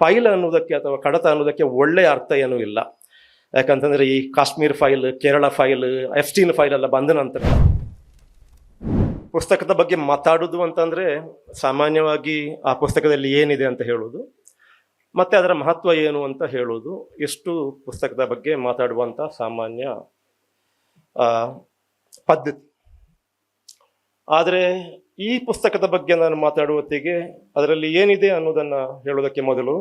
File ಅನ್ನೋದಕ್ಕೆ ಅಥವಾ ಕಡತ ಅನ್ನೋದಕ್ಕೆ ಒಳ್ಳೆಯ ಅರ್ಥ ಏನೂ ಇಲ್ಲ. ಯಾಕಂತಂದರೆ ಈ Kashmir file, Kerala file, Epstein file ಎಲ್ಲ ಬಂದ ನಂತರ ಪುಸ್ತಕದ ಬಗ್ಗೆ ಮಾತಾಡೋದು ಅಂತಂದರೆ ಸಾಮಾನ್ಯವಾಗಿ ಆ ಪುಸ್ತಕದಲ್ಲಿ ಏನಿದೆ ಅಂತ ಹೇಳೋದು ಮತ್ತು ಅದರ ಮಹತ್ವ ಏನು ಅಂತ ಹೇಳೋದು, ಎಷ್ಟು ಪುಸ್ತಕದ ಬಗ್ಗೆ ಮಾತಾಡುವಂಥ ಸಾಮಾನ್ಯ ಪದ್ಧತಿ. ಆದರೆ ಈ ಪುಸ್ತಕದ ಬಗ್ಗೆ ನಾನು ಮಾತಾಡುವತ್ತಿಗೆ ಅದರಲ್ಲಿ ಏನಿದೆ ಅನ್ನೋದನ್ನು ಹೇಳೋದಕ್ಕೆ ಮೊದಲು,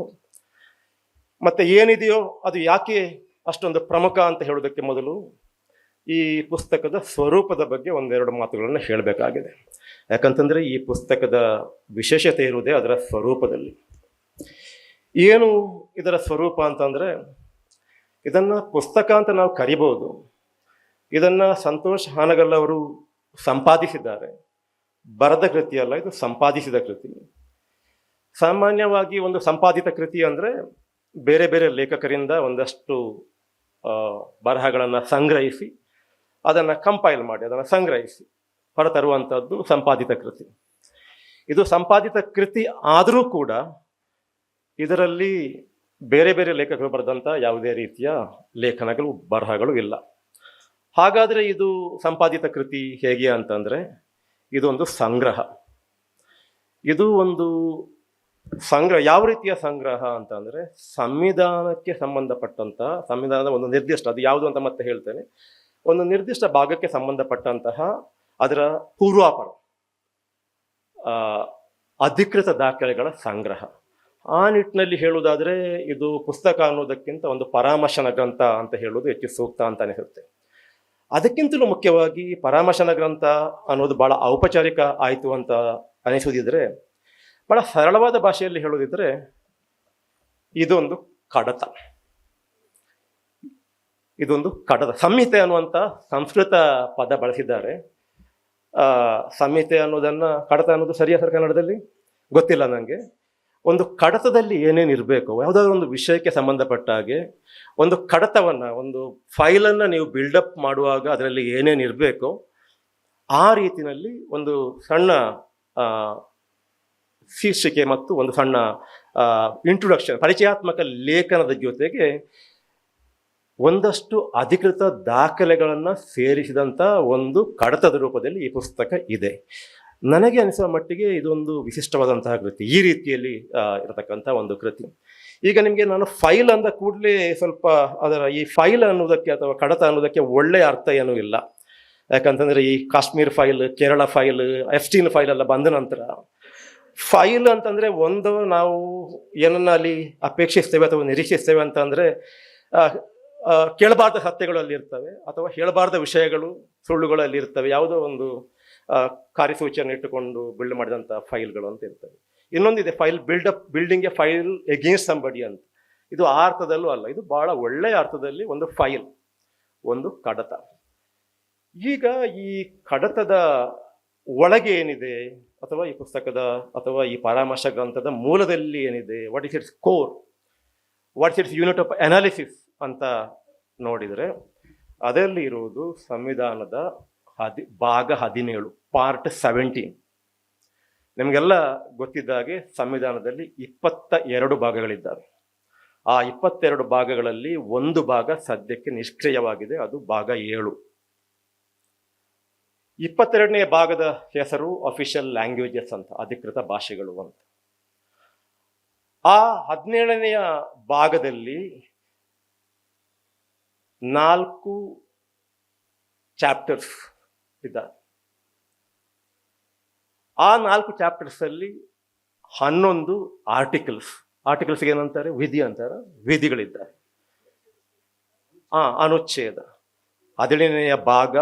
ಮತ್ತು ಏನಿದೆಯೋ ಅದು ಯಾಕೆ ಅಷ್ಟೊಂದು ಪ್ರಮುಖ ಅಂತ ಹೇಳೋದಕ್ಕೆ ಮೊದಲು ಈ ಪುಸ್ತಕದ ಸ್ವರೂಪದ ಬಗ್ಗೆ ಒಂದೆರಡು ಮಾತುಗಳನ್ನು ಹೇಳಬೇಕಾಗಿದೆ. ಯಾಕಂತಂದರೆ ಈ ಪುಸ್ತಕದ ವಿಶೇಷತೆ ಇರುವುದೇ ಅದರ ಸ್ವರೂಪದಲ್ಲಿ. ಏನು ಇದರ ಸ್ವರೂಪ ಅಂತಂದರೆ, ಇದನ್ನು ಪುಸ್ತಕ ಅಂತ ನಾವು ಕರಿಬೋದು. ಇದನ್ನು ಸಂತೋಷ್ ಹಾನಗಲ್ ಅವರು ಸಂಪಾದಿಸಿದ್ದಾರೆ. ಬರೆದ ಕೃತಿ ಅಲ್ಲ, ಇದು ಸಂಪಾದಿಸಿದ ಕೃತಿ. ಸಾಮಾನ್ಯವಾಗಿ ಒಂದು ಸಂಪಾದಿತ ಕೃತಿ ಅಂದರೆ ಬೇರೆ ಬೇರೆ ಲೇಖಕರಿಂದ ಒಂದಷ್ಟು ಬರಹಗಳನ್ನು ಸಂಗ್ರಹಿಸಿ ಅದನ್ನು ಕಂಪೈಲ್ ಮಾಡಿ ಅದನ್ನು ಸಂಗ್ರಹಿಸಿ ಹೊರತರುವಂಥದ್ದು ಸಂಪಾದಿತ ಕೃತಿ. ಇದು ಸಂಪಾದಿತ ಕೃತಿ ಆದರೂ ಕೂಡ ಇದರಲ್ಲಿ ಬೇರೆ ಬೇರೆ ಲೇಖಕರು ಬರೆದಂಥ ಯಾವುದೇ ರೀತಿಯ ಲೇಖನಗಳು, ಬರಹಗಳು ಇಲ್ಲ. ಹಾಗಾದರೆ ಇದು ಸಂಪಾದಿತ ಕೃತಿ ಹೇಗೆ ಅಂತಂದರೆ, ಇದೊಂದು ಸಂಗ್ರಹ. ಇದು ಒಂದು ಸಂಗ್ರಹ. ಯಾವ ರೀತಿಯ ಸಂಗ್ರಹ ಅಂತಂದರೆ, ಸಂವಿಧಾನಕ್ಕೆ ಸಂಬಂಧಪಟ್ಟಂಥ, ಸಂವಿಧಾನದ ಒಂದು ನಿರ್ದಿಷ್ಟ, ಅದು ಯಾವುದು ಅಂತ ಮತ್ತೆ ಹೇಳ್ತೇನೆ, ಒಂದು ನಿರ್ದಿಷ್ಟ ಭಾಗಕ್ಕೆ ಸಂಬಂಧಪಟ್ಟಂತಹ ಅದರ ಪೂರ್ವಾಪರ ಅಧಿಕೃತ ದಾಖಲೆಗಳ ಸಂಗ್ರಹ. ಆ ನಿಟ್ಟಿನಲ್ಲಿ ಹೇಳುವುದಾದರೆ ಇದು ಪುಸ್ತಕ ಅನ್ನೋದಕ್ಕಿಂತ ಒಂದು ಪರಾಮರ್ಶನ ಗ್ರಂಥ ಅಂತ ಹೇಳೋದು ಹೆಚ್ಚು ಸೂಕ್ತ ಅಂತ ಅನಿಸುತ್ತೆ. ಅದಕ್ಕಿಂತಲೂ ಮುಖ್ಯವಾಗಿ ಪರಾಮರ್ಶನ ಗ್ರಂಥ ಅನ್ನೋದು ಭಾಳ ಔಪಚಾರಿಕ ಆಯಿತು ಅಂತ ಅನಿಸೋದಿದ್ರೆ, ಭಾಳ ಸರಳವಾದ ಭಾಷೆಯಲ್ಲಿ ಹೇಳೋದಿದ್ರೆ ಇದೊಂದು ಕಡತ. ಇದೊಂದು ಕಡತ. ಸಂಹಿತೆ ಅನ್ನುವಂಥ ಸಂಸ್ಕೃತ ಪದ ಬಳಸಿದ್ದಾರೆ. ಸಂಹಿತೆ ಅನ್ನೋದನ್ನು, ಕಡತ ಅನ್ನೋದು ಸರಿಯಾದ ಕನ್ನಡದಲ್ಲಿ ಗೊತ್ತಿಲ್ಲ ನನಗೆ. ಒಂದು ಕಡತದಲ್ಲಿ ಏನೇನು ಇರಬೇಕು, ಯಾವುದಾದ್ರೂ ಒಂದು ವಿಷಯಕ್ಕೆ ಸಂಬಂಧಪಟ್ಟ ಹಾಗೆ ಒಂದು ಕಡತವನ್ನು, ಒಂದು ಫೈಲನ್ನು ನೀವು ಬಿಲ್ಡಪ್ ಮಾಡುವಾಗ ಅದರಲ್ಲಿ ಏನೇನು ಇರಬೇಕು ಆ ರೀತಿಯಲ್ಲಿ ಒಂದು ಸಣ್ಣ ಶೀರ್ಷಿಕೆ ಮತ್ತು ಒಂದು ಸಣ್ಣ ಇಂಟ್ರೊಡಕ್ಷನ್, ಪರಿಚಯಾತ್ಮಕ ಲೇಖನದ ಜೊತೆಗೆ ಒಂದಷ್ಟು ಅಧಿಕೃತ ದಾಖಲೆಗಳನ್ನು ಸೇರಿಸಿದಂಥ ಒಂದು ಕಡತದ ರೂಪದಲ್ಲಿ ಈ ಪುಸ್ತಕ ಇದೆ. ನನಗೆ ಅನಿಸುವ ಮಟ್ಟಿಗೆ ಇದೊಂದು ವಿಶಿಷ್ಟವಾದಂತಹ ಕೃತಿ, ಈ ರೀತಿಯಲ್ಲಿ ಇರತಕ್ಕಂಥ ಒಂದು ಕೃತಿ. ಈಗ ನಿಮಗೆ ನಾನು ಫೈಲ್ ಅಂದ ಕೂಡಲೇ ಸ್ವಲ್ಪ ಅದರ ಈ ಫೈಲ್ ಅನ್ನೋದಕ್ಕೆ ಅಥವಾ ಕಡತ ಅನ್ನೋದಕ್ಕೆ ಒಳ್ಳೆಯ ಅರ್ಥ ಏನೂ ಇಲ್ಲ. ಯಾಕಂತಂದರೆ ಈ Kashmir file, Kerala file, Epstein file ಎಲ್ಲ ಬಂದ ನಂತರ ಫೈಲ್ ಅಂತಂದರೆ ಒಂದು ನಾವು ಏನನ್ನ ಅಲ್ಲಿ ಅಪೇಕ್ಷಿಸ್ತೇವೆ ಅಥವಾ ನಿರೀಕ್ಷಿಸ್ತೇವೆ ಅಂತಂದರೆ ಕೇಳಬಾರ್ದ ಸತ್ಯಗಳಲ್ಲಿ ಇರ್ತವೆ ಅಥವಾ ಹೇಳಬಾರ್ದ ವಿಷಯಗಳು, ಸುಳ್ಳುಗಳಲ್ಲಿ ಇರ್ತವೆ. ಯಾವುದೋ ಒಂದು ಕಾರ್ಯಸೂಚಿಯನ್ನು ಇಟ್ಟುಕೊಂಡು ಬಿಲ್ಡ್ ಮಾಡಿದಂಥ ಫೈಲ್ಗಳು ಅಂತ ಇರ್ತವೆ. ಇನ್ನೊಂದಿದೆ file building a file against somebody ಅಂತ. ಇದು ಆ ಅರ್ಥದಲ್ಲೂ ಅಲ್ಲ, ಇದು ಭಾಳ ಒಳ್ಳೆಯ ಅರ್ಥದಲ್ಲಿ ಒಂದು ಫೈಲ್, ಒಂದು ಕಡತ. ಈಗ ಈ ಕಡತದ ಒಳಗೆ ಏನಿದೆ ಅಥವಾ ಈ ಪುಸ್ತಕದ ಅಥವಾ ಈ ಪರಾಮರ್ಶ ಗ್ರಂಥದ ಮೂಲದಲ್ಲಿ ಏನಿದೆ, what is it's core, what is it's unit of analysis ಅಂತ ನೋಡಿದರೆ ಅದರಲ್ಲಿ ಇರುವುದು ಸಂವಿಧಾನದ ಭಾಗ 17, ಪಾರ್ಟ್ 17. ನಿಮಗೆಲ್ಲ ಗೊತ್ತಿದ್ದಾಗೆ ಸಂವಿಧಾನದಲ್ಲಿ 22 ಭಾಗಗಳಿದ್ದಾವೆ. ಆ 22 ಭಾಗಗಳಲ್ಲಿ ಒಂದು ಭಾಗ ಸದ್ಯಕ್ಕೆ ನಿಷ್ಕ್ರಿಯವಾಗಿದೆ, ಅದು ಭಾಗ 7. 22ನೇ ಭಾಗದ ಹೆಸರು ಅಫಿಷಿಯಲ್ ಲ್ಯಾಂಗ್ವೇಜಸ್ ಅಂತ, ಅಧಿಕೃತ ಭಾಷೆಗಳು ಅಂತ. ಆ 17ನೆಯ ಭಾಗದಲ್ಲಿ 4 ಚಾಪ್ಟರ್ಸ್ ಇದ್ದಾರೆ. ಆ 4 ಚಾಪ್ಟರ್ಸಲ್ಲಿ 11 ಆರ್ಟಿಕಲ್ಸ್ಗೆ ಏನಂತಾರೆ, ವಿಧಿ ಅಂತಾರೆ, ವಿಧಿಗಳಿದ್ದಾರೆ. ಅನುಚ್ಛೇದ 17ನೆಯ ಭಾಗ,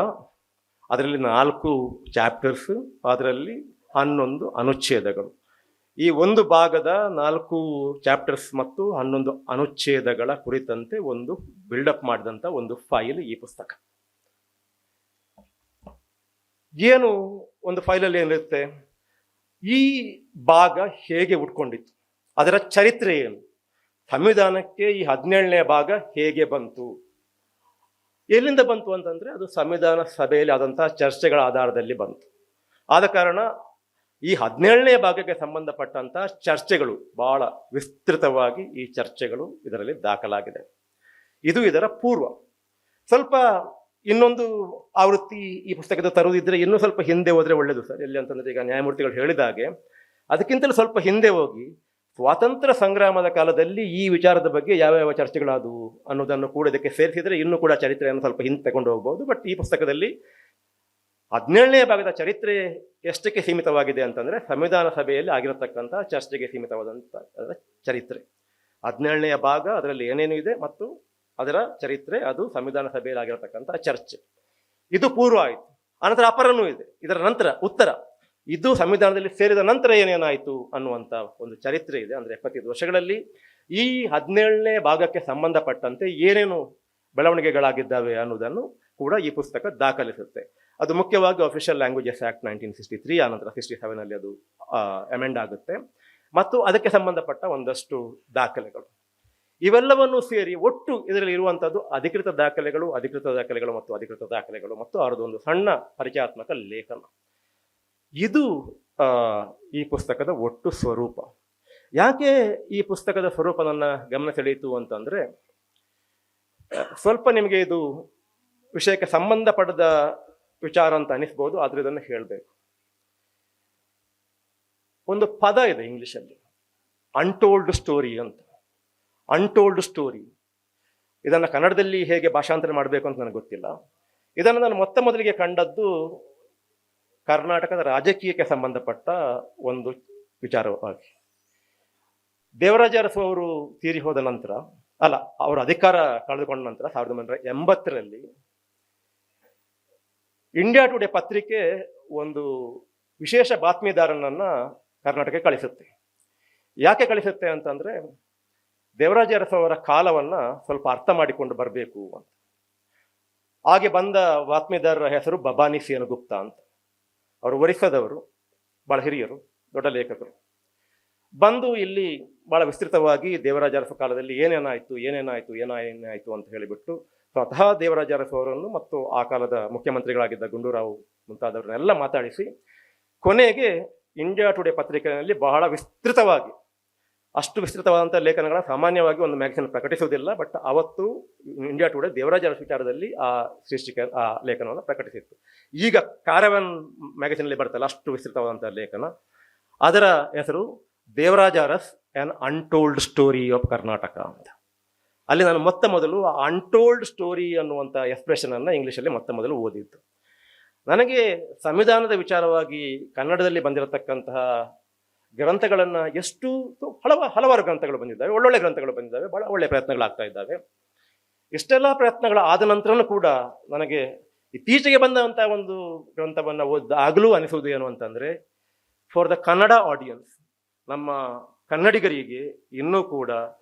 ಅದರಲ್ಲಿ 4 ಚಾಪ್ಟರ್ಸ್, ಅದರಲ್ಲಿ 11 ಅನುಚ್ಛೇದಗಳು. ಈ ಒಂದು ಭಾಗದ 4 ಚಾಪ್ಟರ್ಸ್ ಮತ್ತು 11 ಅನುಚ್ಛೇದಗಳ ಕುರಿತಂತೆ ಒಂದು ಬಿಲ್ಡಪ್ ಮಾಡಿದಂಥ ಒಂದು ಫೈಲ್ ಈ ಪುಸ್ತಕ. ಏನು ಒಂದು ಫೈಲಲ್ಲಿ ಏನಿರುತ್ತೆ, ಈ ಭಾಗ ಹೇಗೆ ಉಟ್ಕೊಂಡಿತ್ತು, ಅದರ ಚರಿತ್ರೆ ಏನು, ಸಂವಿಧಾನಕ್ಕೆ ಈ 17ನೇ ಭಾಗ ಹೇಗೆ ಬಂತು, ಎಲ್ಲಿಂದ ಬಂತು ಅಂತಂದರೆ ಅದು ಸಂವಿಧಾನ ಸಭೆಯಲ್ಲಿ ಆದಂತಹ ಚರ್ಚೆಗಳ ಆಧಾರದಲ್ಲಿ ಬಂತು. ಆದ ಕಾರಣ ಈ 17ನೇ ಭಾಗಕ್ಕೆ ಸಂಬಂಧಪಟ್ಟಂತ ಚರ್ಚೆಗಳು ಬಹಳ ವಿಸ್ತೃತವಾಗಿ ಈ ಚರ್ಚೆಗಳು ಇದರಲ್ಲಿ ದಾಖಲಾಗಿದೆ. ಇದು ಇದರ ಪೂರ್ವ. ಸ್ವಲ್ಪ ಇನ್ನೊಂದು ಆವೃತ್ತಿ ಈ ಪುಸ್ತಕದ ತರುವುದಿದ್ರೆ ಇನ್ನೂ ಸ್ವಲ್ಪ ಹಿಂದೆ ಹೋದ್ರೆ ಒಳ್ಳೇದು ಸರ್. ಎಲ್ಲಿ ಅಂತಂದ್ರೆ ಈಗ ನ್ಯಾಯಮೂರ್ತಿಗಳು ಹೇಳಿದಾಗೆ ಅದಕ್ಕಿಂತಲೂ ಸ್ವಲ್ಪ ಹಿಂದೆ ಹೋಗಿ ಸ್ವಾತಂತ್ರ್ಯ ಸಂಗ್ರಾಮದ ಕಾಲದಲ್ಲಿ ಈ ವಿಚಾರದ ಬಗ್ಗೆ ಯಾವ ಚರ್ಚೆಗಳಾದವು ಅನ್ನೋದನ್ನು ಕೂಡ ಇದಕ್ಕೆ ಸೇರಿಸಿದ್ರೆ ಇನ್ನೂ ಕೂಡ ಚರಿತ್ರೆಯನ್ನು ಸ್ವಲ್ಪ ಹಿಂದೆ ತಗೊಂಡು ಹೋಗ್ಬೋದು. ಬಟ್ ಈ ಪುಸ್ತಕದಲ್ಲಿ 17ನೇ ಭಾಗದ ಚರಿತ್ರೆ ಎಷ್ಟಕ್ಕೆ ಸೀಮಿತವಾಗಿದೆ ಅಂತಂದ್ರೆ ಸಂವಿಧಾನ ಸಭೆಯಲ್ಲಿ ಆಗಿರತಕ್ಕಂಥ ಚರ್ಚೆಗೆ ಸೀಮಿತವಾದಂಥ ಚರಿತ್ರೆ. 17ನೇ ಭಾಗ ಅದರಲ್ಲಿ ಏನೇನು ಇದೆ ಮತ್ತು ಅದರ ಚರಿತ್ರೆ, ಅದು ಸಂವಿಧಾನ ಸಭೆಯಲ್ಲಿ ಆಗಿರತಕ್ಕಂಥ ಚರ್ಚೆ. ಇದು ಪೂರ್ವ ಆಯಿತು. ಅನಂತರ ಅಪರನೂ ಇದೆ. ಇದರ ನಂತರ ಉತ್ತರ, ಇದು ಸಂವಿಧಾನದಲ್ಲಿ ಸೇರಿದ ನಂತರ ಏನೇನಾಯಿತು ಅನ್ನುವಂಥ ಒಂದು ಚರಿತ್ರೆ ಇದೆ. ಅಂದರೆ 75 ವರ್ಷಗಳಲ್ಲಿ ಈ 17ನೇ ಭಾಗಕ್ಕೆ ಸಂಬಂಧಪಟ್ಟಂತೆ ಏನೇನು ಬೆಳವಣಿಗೆಗಳಾಗಿದ್ದಾವೆ ಅನ್ನೋದನ್ನು ಕೂಡ ಈ ಪುಸ್ತಕ ದಾಖಲಿಸುತ್ತೆ. ಅದು ಮುಖ್ಯವಾಗಿ ಅಫಿಷಿಯಲ್ ಲ್ಯಾಂಗ್ವೇಜಸ್ ಆಕ್ಟ್ 1963, ಆನಂತರ 67ನಲ್ಲಿ ಅದು ಅಮೆಂಡ್ ಆಗುತ್ತೆ. ಮತ್ತು ಅದಕ್ಕೆ ಸಂಬಂಧಪಟ್ಟ ಒಂದಷ್ಟು ದಾಖಲೆಗಳು, ಇವೆಲ್ಲವನ್ನು ಸೇರಿ ಒಟ್ಟು ಇದರಲ್ಲಿ ಇರುವಂಥದ್ದು ಅಧಿಕೃತ ದಾಖಲೆಗಳು ಮತ್ತು ಅವರದೊಂದು ಸಣ್ಣ ಪರಿಚಯಾತ್ಮಕ ಲೇಖನ. ಇದು ಈ ಪುಸ್ತಕದ ಒಟ್ಟು ಸ್ವರೂಪ. ಯಾಕೆ ಈ ಪುಸ್ತಕದ ಸ್ವರೂಪ ನನ್ನ ಗಮನ ಸೆಳೆಯಿತು ಅಂತಂದ್ರೆ, ಸ್ವಲ್ಪ ನಿಮಗೆ ಇದು ವಿಷಯಕ್ಕೆ ಸಂಬಂಧಪಡದ ವಿಚಾರ ಅಂತ ಅನಿಸ್ಬೋದು, ಆದ್ರೆ ಇದನ್ನು ಹೇಳಬೇಕು. ಒಂದು ಪದ ಇದೆ ಇಂಗ್ಲಿಷಲ್ಲಿ, ಅನ್ಟೋಲ್ಡ್ ಸ್ಟೋರಿ ಅಂತ. ಅನ್ಟೋಲ್ಡ್ ಸ್ಟೋರಿ, ಇದನ್ನು ಕನ್ನಡದಲ್ಲಿ ಹೇಗೆ ಭಾಷಾಂತರ ಮಾಡಬೇಕು ಅಂತ ನನಗೆ ಗೊತ್ತಿಲ್ಲ. ಇದನ್ನು ನಾನು ಮೊದಲಿಗೆ ಕಂಡದ್ದು ಕರ್ನಾಟಕದ ರಾಜಕೀಯಕ್ಕೆ ಸಂಬಂಧಪಟ್ಟ ಒಂದು ವಿಚಾರವಾಗಿ. ದೇವರಾಜ ಅರಸು ಅವರು ತೀರಿ ಹೋದ ನಂತರ, ಅವರು ಅಧಿಕಾರ ಕಳೆದುಕೊಂಡ ನಂತರ 1980ರಲ್ಲಿ ಇಂಡಿಯಾ ಟುಡೇ ಪತ್ರಿಕೆ ಒಂದು ವಿಶೇಷ ಬಾತ್ಮೀದಾರನನ್ನ ಕರ್ನಾಟಕಕ್ಕೆ ಕಳಿಸುತ್ತೆ. ಯಾಕೆ ಕಳಿಸುತ್ತೆ ಅಂತಂದ್ರೆ, ದೇವರಾಜ ಅರಸು ಅವರ ಕಾಲವನ್ನ ಸ್ವಲ್ಪ ಅರ್ಥ ಮಾಡಿಕೊಂಡು ಬರಬೇಕು ಅಂತ. ಹಾಗೆ ಬಂದ ಬಾತ್ಮೀದಾರರ ಹೆಸರು ಭವಾನಿ ಸೇನಗುಪ್ತ ಅಂತ. ಅವರು ಒರಿಸ್ಸಾದವರು, ಬಹಳ ಹಿರಿಯರು, ದೊಡ್ಡ ಲೇಖಕರು. ಬಂದು ಇಲ್ಲಿ ಬಹಳ ವಿಸ್ತೃತವಾಗಿ ದೇವರಾಜ ಅರಸು ಕಾಲದಲ್ಲಿ ಏನೇನಾಯಿತು ಅಂತ ಹೇಳಿಬಿಟ್ಟು ಸ್ವತಃ ದೇವರಾಜ ಅರಸು ಅವರನ್ನು ಮತ್ತು ಆ ಕಾಲದ ಮುಖ್ಯಮಂತ್ರಿಗಳಾಗಿದ್ದ ಗುಂಡೂರಾವ್ ಮುಂತಾದವರನ್ನೆಲ್ಲ ಮಾತಾಡಿಸಿ ಕೊನೆಗೆ ಇಂಡಿಯಾ ಟುಡೇ ಪತ್ರಿಕೆಯಲ್ಲಿ ಬಹಳ ವಿಸ್ತೃತವಾಗಿ, ಅಷ್ಟು ವಿಸ್ತೃತವಾದಂಥ ಲೇಖನಗಳ ಸಾಮಾನ್ಯವಾಗಿ ಒಂದು ಮ್ಯಾಗಝಿನ್ ಪ್ರಕಟಿಸುವುದಿಲ್ಲ, ಬಟ್ ಅವತ್ತು ಇಂಡಿಯಾ ಟುಡೇ ದೇವರಾಜ ಅರಸು ವಿಚಾರದಲ್ಲಿ ಆ ಆ ಲೇಖನವನ್ನು ಪ್ರಕಟಿಸಿತ್ತು. ಈಗ ಕಾರವನ್ ಮ್ಯಾಗಝಿನಲ್ಲಿ ಬರ್ತಲ್ಲ ಅಷ್ಟು ವಿಸ್ತೃತವಾದಂಥ ಲೇಖನ, ಅದರ ಹೆಸರು Devaraj Urs an untold story of Karnataka ಅಂತ. ಅಲ್ಲಿ ನಾನು ಮೊದಲು ಅನ್ಟೋಲ್ಡ್ ಸ್ಟೋರಿ ಅನ್ನುವಂಥ ಎಕ್ಸ್ಪ್ರೆಷನ್ ಅನ್ನು ಇಂಗ್ಲೀಷಲ್ಲಿ ಮೊದಲು ಓದಿದ್ದು. ನನಗೆ ಸಂವಿಧಾನದ ವಿಚಾರವಾಗಿ ಕನ್ನಡದಲ್ಲಿ ಬಂದಿರತಕ್ಕಂತಹ ಗ್ರಂಥಗಳನ್ನು ಹಲವಾರು ಗ್ರಂಥಗಳು ಬಂದಿದ್ದಾವೆ, ಒಳ್ಳೊಳ್ಳೆ ಗ್ರಂಥಗಳು ಬಂದಿದ್ದಾವೆ, ಬಹಳ ಒಳ್ಳೆ ಪ್ರಯತ್ನಗಳಾಗ್ತಾ ಇದ್ದಾವೆ. ಇಷ್ಟೆಲ್ಲ ಪ್ರಯತ್ನಗಳ ಆದ ನಂತರನೂ ಕೂಡ ನನಗೆ ಇತ್ತೀಚೆಗೆ ಬಂದಂಥ ಒಂದು ಗ್ರಂಥವನ್ನು ಓದಾಗಲೂ ಅನಿಸುವುದು ಏನು ಅಂತಂದರೆ, ಫಾರ್ ದ ಕನ್ನಡ ಆಡಿಯನ್ಸ್, ನಮ್ಮ ಕನ್ನಡಿಗರಿಗೆ ಇನ್ನೂ ಕೂಡ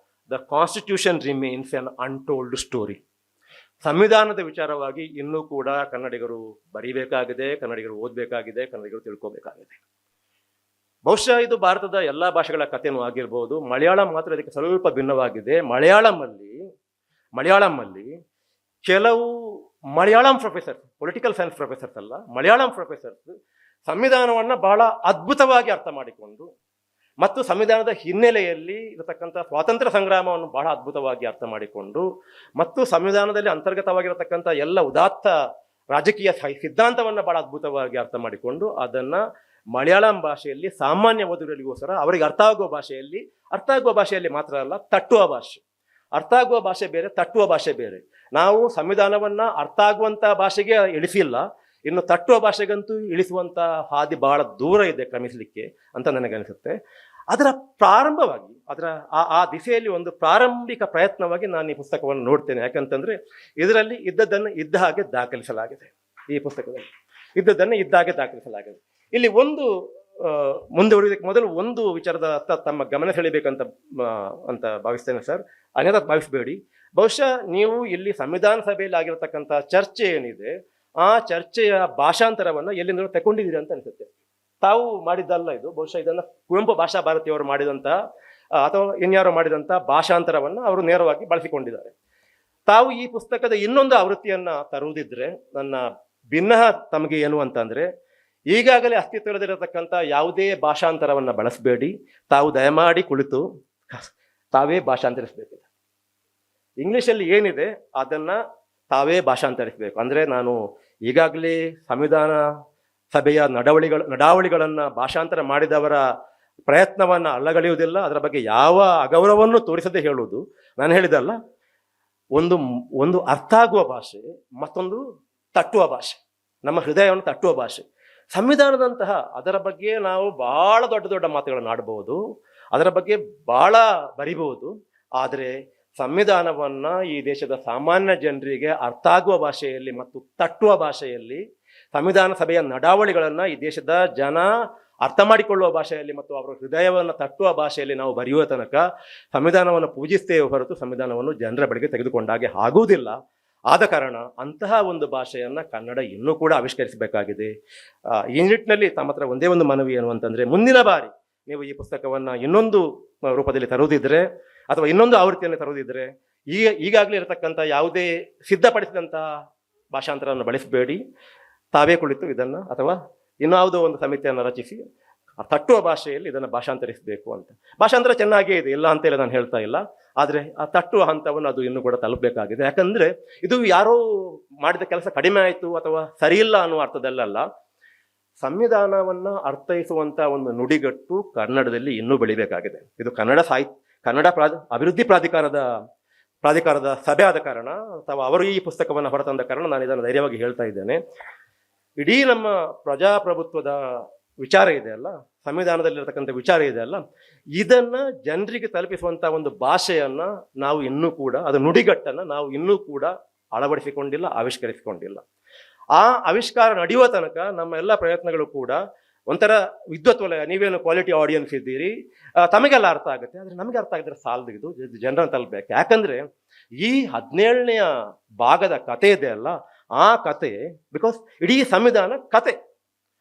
the constitution remains on untold story. ಸಂವಿಧಾನದ ವಿಚಾರವಾಗಿ ಇನ್ನೂ ಕೂಡ ಕನ್ನಡಿಗರು ಬರೀಬೇಕಾಗಿದೆ, ಕನ್ನಡಿಗರು ಓದಬೇಕಾಗಿದೆ, ಕನ್ನಡಿಗರು ತಿಳ್ಕೋಬೇಕಾಗಿದೆ. ಬಹುಶಃ ಇದು ಭಾರತದ ಎಲ್ಲ ಭಾಷೆಗಳ ಕಥೆನೂ ಆಗಿರ್ಬೋದು. ಮಲಯಾಳಂ ಮಾತ್ರ ಇದಕ್ಕೆ ಸ್ವಲ್ಪ ಭಿನ್ನವಾಗಿದೆ. ಮಲಯಾಳಂನಲ್ಲಿ ಕೆಲವು Malayalam professor, political science professors ಅಲ್ಲ, ಮಲಯಾಳಂ ಪ್ರೊಫೆಸರ್ಸ್ ಸಂವಿಧಾನವನ್ನು ಬಹಳ ಅದ್ಭುತವಾಗಿ ಅರ್ಥ ಮಾಡಿಕೊಂಡು ಮತ್ತು ಸಂವಿಧಾನದ ಹಿನ್ನೆಲೆಯಲ್ಲಿ ಇರತಕ್ಕಂಥ ಸ್ವಾತಂತ್ರ್ಯ ಸಂಗ್ರಾಮವನ್ನು ಬಹಳ ಅದ್ಭುತವಾಗಿ ಅರ್ಥ ಮಾಡಿಕೊಂಡು ಮತ್ತು ಸಂವಿಧಾನದಲ್ಲಿ ಅಂತರ್ಗತವಾಗಿರತಕ್ಕಂಥ ಎಲ್ಲ ಉದಾತ್ತ ರಾಜಕೀಯ ಸಿದ್ಧಾಂತವನ್ನು ಬಹಳ ಅದ್ಭುತವಾಗಿ ಅರ್ಥ ಮಾಡಿಕೊಂಡು ಅದನ್ನು ಮಲಯಾಳಂ ಭಾಷೆಯಲ್ಲಿ ಸಾಮಾನ್ಯ ಓದುಗರಿಗೋಸ್ಕರ ಅವರಿಗೆ ಅರ್ಥ ಆಗುವ ಭಾಷೆಯಲ್ಲಿ ಮಾತ್ರ ಅಲ್ಲ, ತಟ್ಟುವ ಭಾಷೆ. ಅರ್ಥ ಆಗುವ ಭಾಷೆ ಬೇರೆ, ತಟ್ಟುವ ಭಾಷೆ ಬೇರೆ. ನಾವು ಸಂವಿಧಾನವನ್ನು ಅರ್ಥ ಆಗುವಂಥ ಭಾಷೆಗೆ ಇಳಿಸಿಲ್ಲ, ಇನ್ನು ತಟ್ಟುವ ಭಾಷೆಗಂತೂ ಇಳಿಸುವಂಥ ಹಾದಿ ಬಹಳ ದೂರ ಇದೆ ಕ್ರಮಿಸಲಿಕ್ಕೆ ಅಂತ ನನಗನ್ನಿಸುತ್ತೆ. ಅದರ ಪ್ರಾರಂಭವಾಗಿ, ಆ ದಿಸೆಯಲ್ಲಿ ಒಂದು ಪ್ರಾರಂಭಿಕ ಪ್ರಯತ್ನವಾಗಿ ನಾನು ಈ ಪುಸ್ತಕವನ್ನು ನೋಡ್ತೇನೆ. ಯಾಕಂತಂದರೆ ಇದರಲ್ಲಿ ಇದ್ದದ್ದನ್ನು ಇದ್ದ ಹಾಗೆ ದಾಖಲಿಸಲಾಗಿದೆ. ಈ ಪುಸ್ತಕದಲ್ಲಿ ಇದ್ದದ್ದನ್ನು ಇದ್ದ ಹಾಗೆ ದಾಖಲಿಸಲಾಗಿದೆ. ಇಲ್ಲಿ ಒಂದು ಮುಂದುವರಿಯೋದಕ್ಕೆ ಮೊದಲು ಒಂದು ವಿಚಾರದ ತಮ್ಮ ಗಮನ ಸೆಳೆಯಬೇಕಂತ ಭಾವಿಸ್ತೇನೆ ಸರ್. ಅನ್ಯಥ ಭಾವಿಸಬೇಡಿ. ಬಹುಶಃ ನೀವು ಇಲ್ಲಿ ಸಂವಿಧಾನ ಸಭೆಯಲ್ಲಿ ಆಗಿರತಕ್ಕಂಥ ಚರ್ಚೆ ಏನಿದೆ, ಆ ಚರ್ಚೆಯ ಭಾಷಾಂತರವನ್ನು ಎಲ್ಲಿಂದ ತಗೊಂಡಿದ್ದೀರಿ ಅಂತ ಅನಿಸುತ್ತೆ. ತಾವು ಮಾಡಿದ್ದಲ್ಲ ಇದು. ಬಹುಶಃ ಇದನ್ನು ಕುವೆಂಪು ಭಾಷಾ ಭಾರತಿಯವರು ಮಾಡಿದಂಥ ಅಥವಾ ಇನ್ಯಾರೋ ಮಾಡಿದಂಥ ಭಾಷಾಂತರವನ್ನು ಅವರು ನೇರವಾಗಿ ಬಳಸಿಕೊಂಡಿದ್ದಾರೆ. ತಾವು ಈ ಪುಸ್ತಕದ ಇನ್ನೊಂದು ಆವೃತ್ತಿಯನ್ನು ತರುವುದಿದ್ರೆ ನನ್ನ ಭಿನ್ನ ತಮಗೆ ಏನು ಅಂತಂದರೆ, ಈಗಾಗಲೇ ಅಸ್ತಿತ್ವದಲ್ಲಿರತಕ್ಕಂಥ ಯಾವುದೇ ಭಾಷಾಂತರವನ್ನು ಬಳಸಬೇಡಿ, ತಾವು ದಯಮಾಡಿ ಕುಳಿತು ತಾವೇ ಭಾಷಾಂತರಿಸಬೇಕಿದೆ. ಇಂಗ್ಲೀಷಲ್ಲಿ ಏನಿದೆ ಅದನ್ನ ತಾವೇ ಭಾಷಾಂತರಿಸಬೇಕು. ಅಂದರೆ ನಾನು ಈಗಾಗಲೇ ಸಂವಿಧಾನ ಸಭೆಯ ನಡಾವಳಿಗಳನ್ನು ಭಾಷಾಂತರ ಮಾಡಿದವರ ಪ್ರಯತ್ನವನ್ನು ಅಲ್ಲಗಳೆಯುವುದಿಲ್ಲ, ಅದರ ಬಗ್ಗೆ ಯಾವ ಅಗೌರವವನ್ನು ತೋರಿಸದೆ ಹೇಳುವುದು. ನಾನು ಹೇಳಿದಲ್ಲ, ಒಂದು ಅರ್ಥ ಆಗುವ ಭಾಷೆ, ಮತ್ತೊಂದು ತಟ್ಟುವ ಭಾಷೆ, ನಮ್ಮ ಹೃದಯವನ್ನು ತಟ್ಟುವ ಭಾಷೆ. ಸಂವಿಧಾನದಂತಹ ಅದರ ಬಗ್ಗೆ ನಾವು ಬಹಳ ದೊಡ್ಡ ದೊಡ್ಡ ಮಾತುಗಳನ್ನು ಆಡಬಹುದು, ಅದರ ಬಗ್ಗೆ ಬಹಳ ಬರಿಬಹುದು. ಆದರೆ ಸಂವಿಧಾನವನ್ನು ಈ ದೇಶದ ಸಾಮಾನ್ಯ ಜನರಿಗೆ ಅರ್ಥ ಆಗುವ ಭಾಷೆಯಲ್ಲಿ ಮತ್ತು ತಟ್ಟುವ ಭಾಷೆಯಲ್ಲಿ, ಸಂವಿಧಾನ ಸಭೆಯ ನಡಾವಳಿಗಳನ್ನು ಈ ದೇಶದ ಜನ ಅರ್ಥ ಮಾಡಿಕೊಳ್ಳುವ ಭಾಷೆಯಲ್ಲಿ ಮತ್ತು ಅವರ ಹೃದಯವನ್ನು ತಟ್ಟುವ ಭಾಷೆಯಲ್ಲಿ ನಾವು ಬರೆಯುವ ತನಕ ಸಂವಿಧಾನವನ್ನು ಪೂಜಿಸ್ತೇವೆ ಹೊರತು ಸಂವಿಧಾನವನ್ನು ಜನರ ಬಳಿಗೆ ತೆಗೆದುಕೊಂಡಾಗೆ ಆಗುವುದಿಲ್ಲ. ಆದ ಕಾರಣ ಅಂತಹ ಒಂದು ಭಾಷೆಯನ್ನು ಕನ್ನಡ ಇನ್ನೂ ಕೂಡ ಆವಿಷ್ಕರಿಸಬೇಕಾಗಿದೆ. ಈ ನಿಟ್ಟಿನಲ್ಲಿ ತಮ್ಮ ಹತ್ರ ಒಂದೇ ಒಂದು ಮನವಿ ಏನು ಅಂತಂದರೆ, ಮುಂದಿನ ಬಾರಿ ನೀವು ಈ ಪುಸ್ತಕವನ್ನು ಇನ್ನೊಂದು ರೂಪದಲ್ಲಿ ತರುವುದಿದ್ರೆ ಅಥವಾ ಇನ್ನೊಂದು ಆವೃತ್ತಿಯನ್ನು ತರುವುದಿದ್ರೆ ಈಗಾಗಲೇ ಇರತಕ್ಕಂಥ ಯಾವುದೇ ಸಿದ್ಧಪಡಿಸಿದಂಥ ಭಾಷಾಂತರವನ್ನು ಬಳಸಬೇಡಿ. ತಾವೇ ಕುಳಿತು ಇದನ್ನು ಅಥವಾ ಇನ್ನಾವುದೋ ಒಂದು ಸಮಿತಿಯನ್ನು ರಚಿಸಿ ತಟ್ಟುವ ಭಾಷೆಯಲ್ಲಿ ಇದನ್ನು ಭಾಷಾಂತರಿಸಬೇಕು ಅಂತ. ಭಾಷಾಂತರ ಚೆನ್ನಾಗೇ ಇದೆ, ಇಲ್ಲ ಅಂತೇಳಿ ನಾನು ಹೇಳ್ತಾ ಇಲ್ಲ. ಆದರೆ ಆ ತಟ್ಟುವ ಹಂತವನ್ನು ಅದು ಇನ್ನೂ ಕೂಡ ತಲುಪಬೇಕಾಗಿದೆ. ಯಾಕಂದರೆ ಇದು ಯಾರೋ ಮಾಡಿದ ಕೆಲಸ ಕಡಿಮೆ ಆಯಿತು ಅಥವಾ ಸರಿಯಿಲ್ಲ ಅನ್ನುವ ಅರ್ಥದಲ್ಲ. ಸಂವಿಧಾನವನ್ನು ಅರ್ಥೈಸುವಂಥ ಒಂದು ನುಡಿಗಟ್ಟು ಕನ್ನಡದಲ್ಲಿ ಇನ್ನೂ ಬೆಳಿಬೇಕಾಗಿದೆ. ಇದು ಕನ್ನಡ ಅಭಿವೃದ್ಧಿ ಪ್ರಾಧಿಕಾರದ ಸಭೆ ಆದ ಕಾರಣ ಅಥವಾ ಅವರು ಈ ಪುಸ್ತಕವನ್ನು ಹೊರತಂದ ಕಾರಣ ನಾನು ಇದನ್ನು ಧೈರ್ಯವಾಗಿ ಹೇಳ್ತಾ ಇದ್ದೇನೆ. ಇಡೀ ನಮ್ಮ ಪ್ರಜಾಪ್ರಭುತ್ವದ ವಿಚಾರ ಇದೆ ಅಲ್ಲ, ಸಂವಿಧಾನದಲ್ಲಿರತಕ್ಕಂಥ ವಿಚಾರ ಇದೆ ಅಲ್ಲ, ಇದನ್ನು ಜನರಿಗೆ ತಲುಪಿಸುವಂಥ ಒಂದು ಭಾಷೆಯನ್ನು ನಾವು ಇನ್ನೂ ಕೂಡ, ಅದು ನುಡಿಗಟ್ಟನ್ನು ನಾವು ಇನ್ನೂ ಕೂಡ ಅಳವಡಿಸಿಕೊಂಡಿಲ್ಲ, ಆವಿಷ್ಕರಿಸಿಕೊಂಡಿಲ್ಲ. ಆ ಆವಿಷ್ಕಾರ ನಡೆಯುವ ತನಕ ನಮ್ಮ ಎಲ್ಲ ಪ್ರಯತ್ನಗಳು ಕೂಡ ಒಂಥರ ವಿದ್ವತ್ ವಲಯ. ನೀವೇನು ಕ್ವಾಲಿಟಿ ಆಡಿಯನ್ಸ್ ಇದ್ದೀರಿ, ತಮಗೆಲ್ಲ ಅರ್ಥ ಆಗುತ್ತೆ, ಆದರೆ ನಮಗೆ ಅರ್ಥ ಆಗಿದ್ರೆ ಸಾಲದು, ಇದು ಜನರನ್ನು ತಲುಪಬೇಕು. ಯಾಕಂದರೆ ಈ 17ನೇ ಭಾಗದ ಕತೆ ಇದೆ ಅಲ್ಲ, ಆ ಕತೆ, ಬಿಕಾಸ್ ಇಡೀ ಸಂವಿಧಾನ ಕತೆ,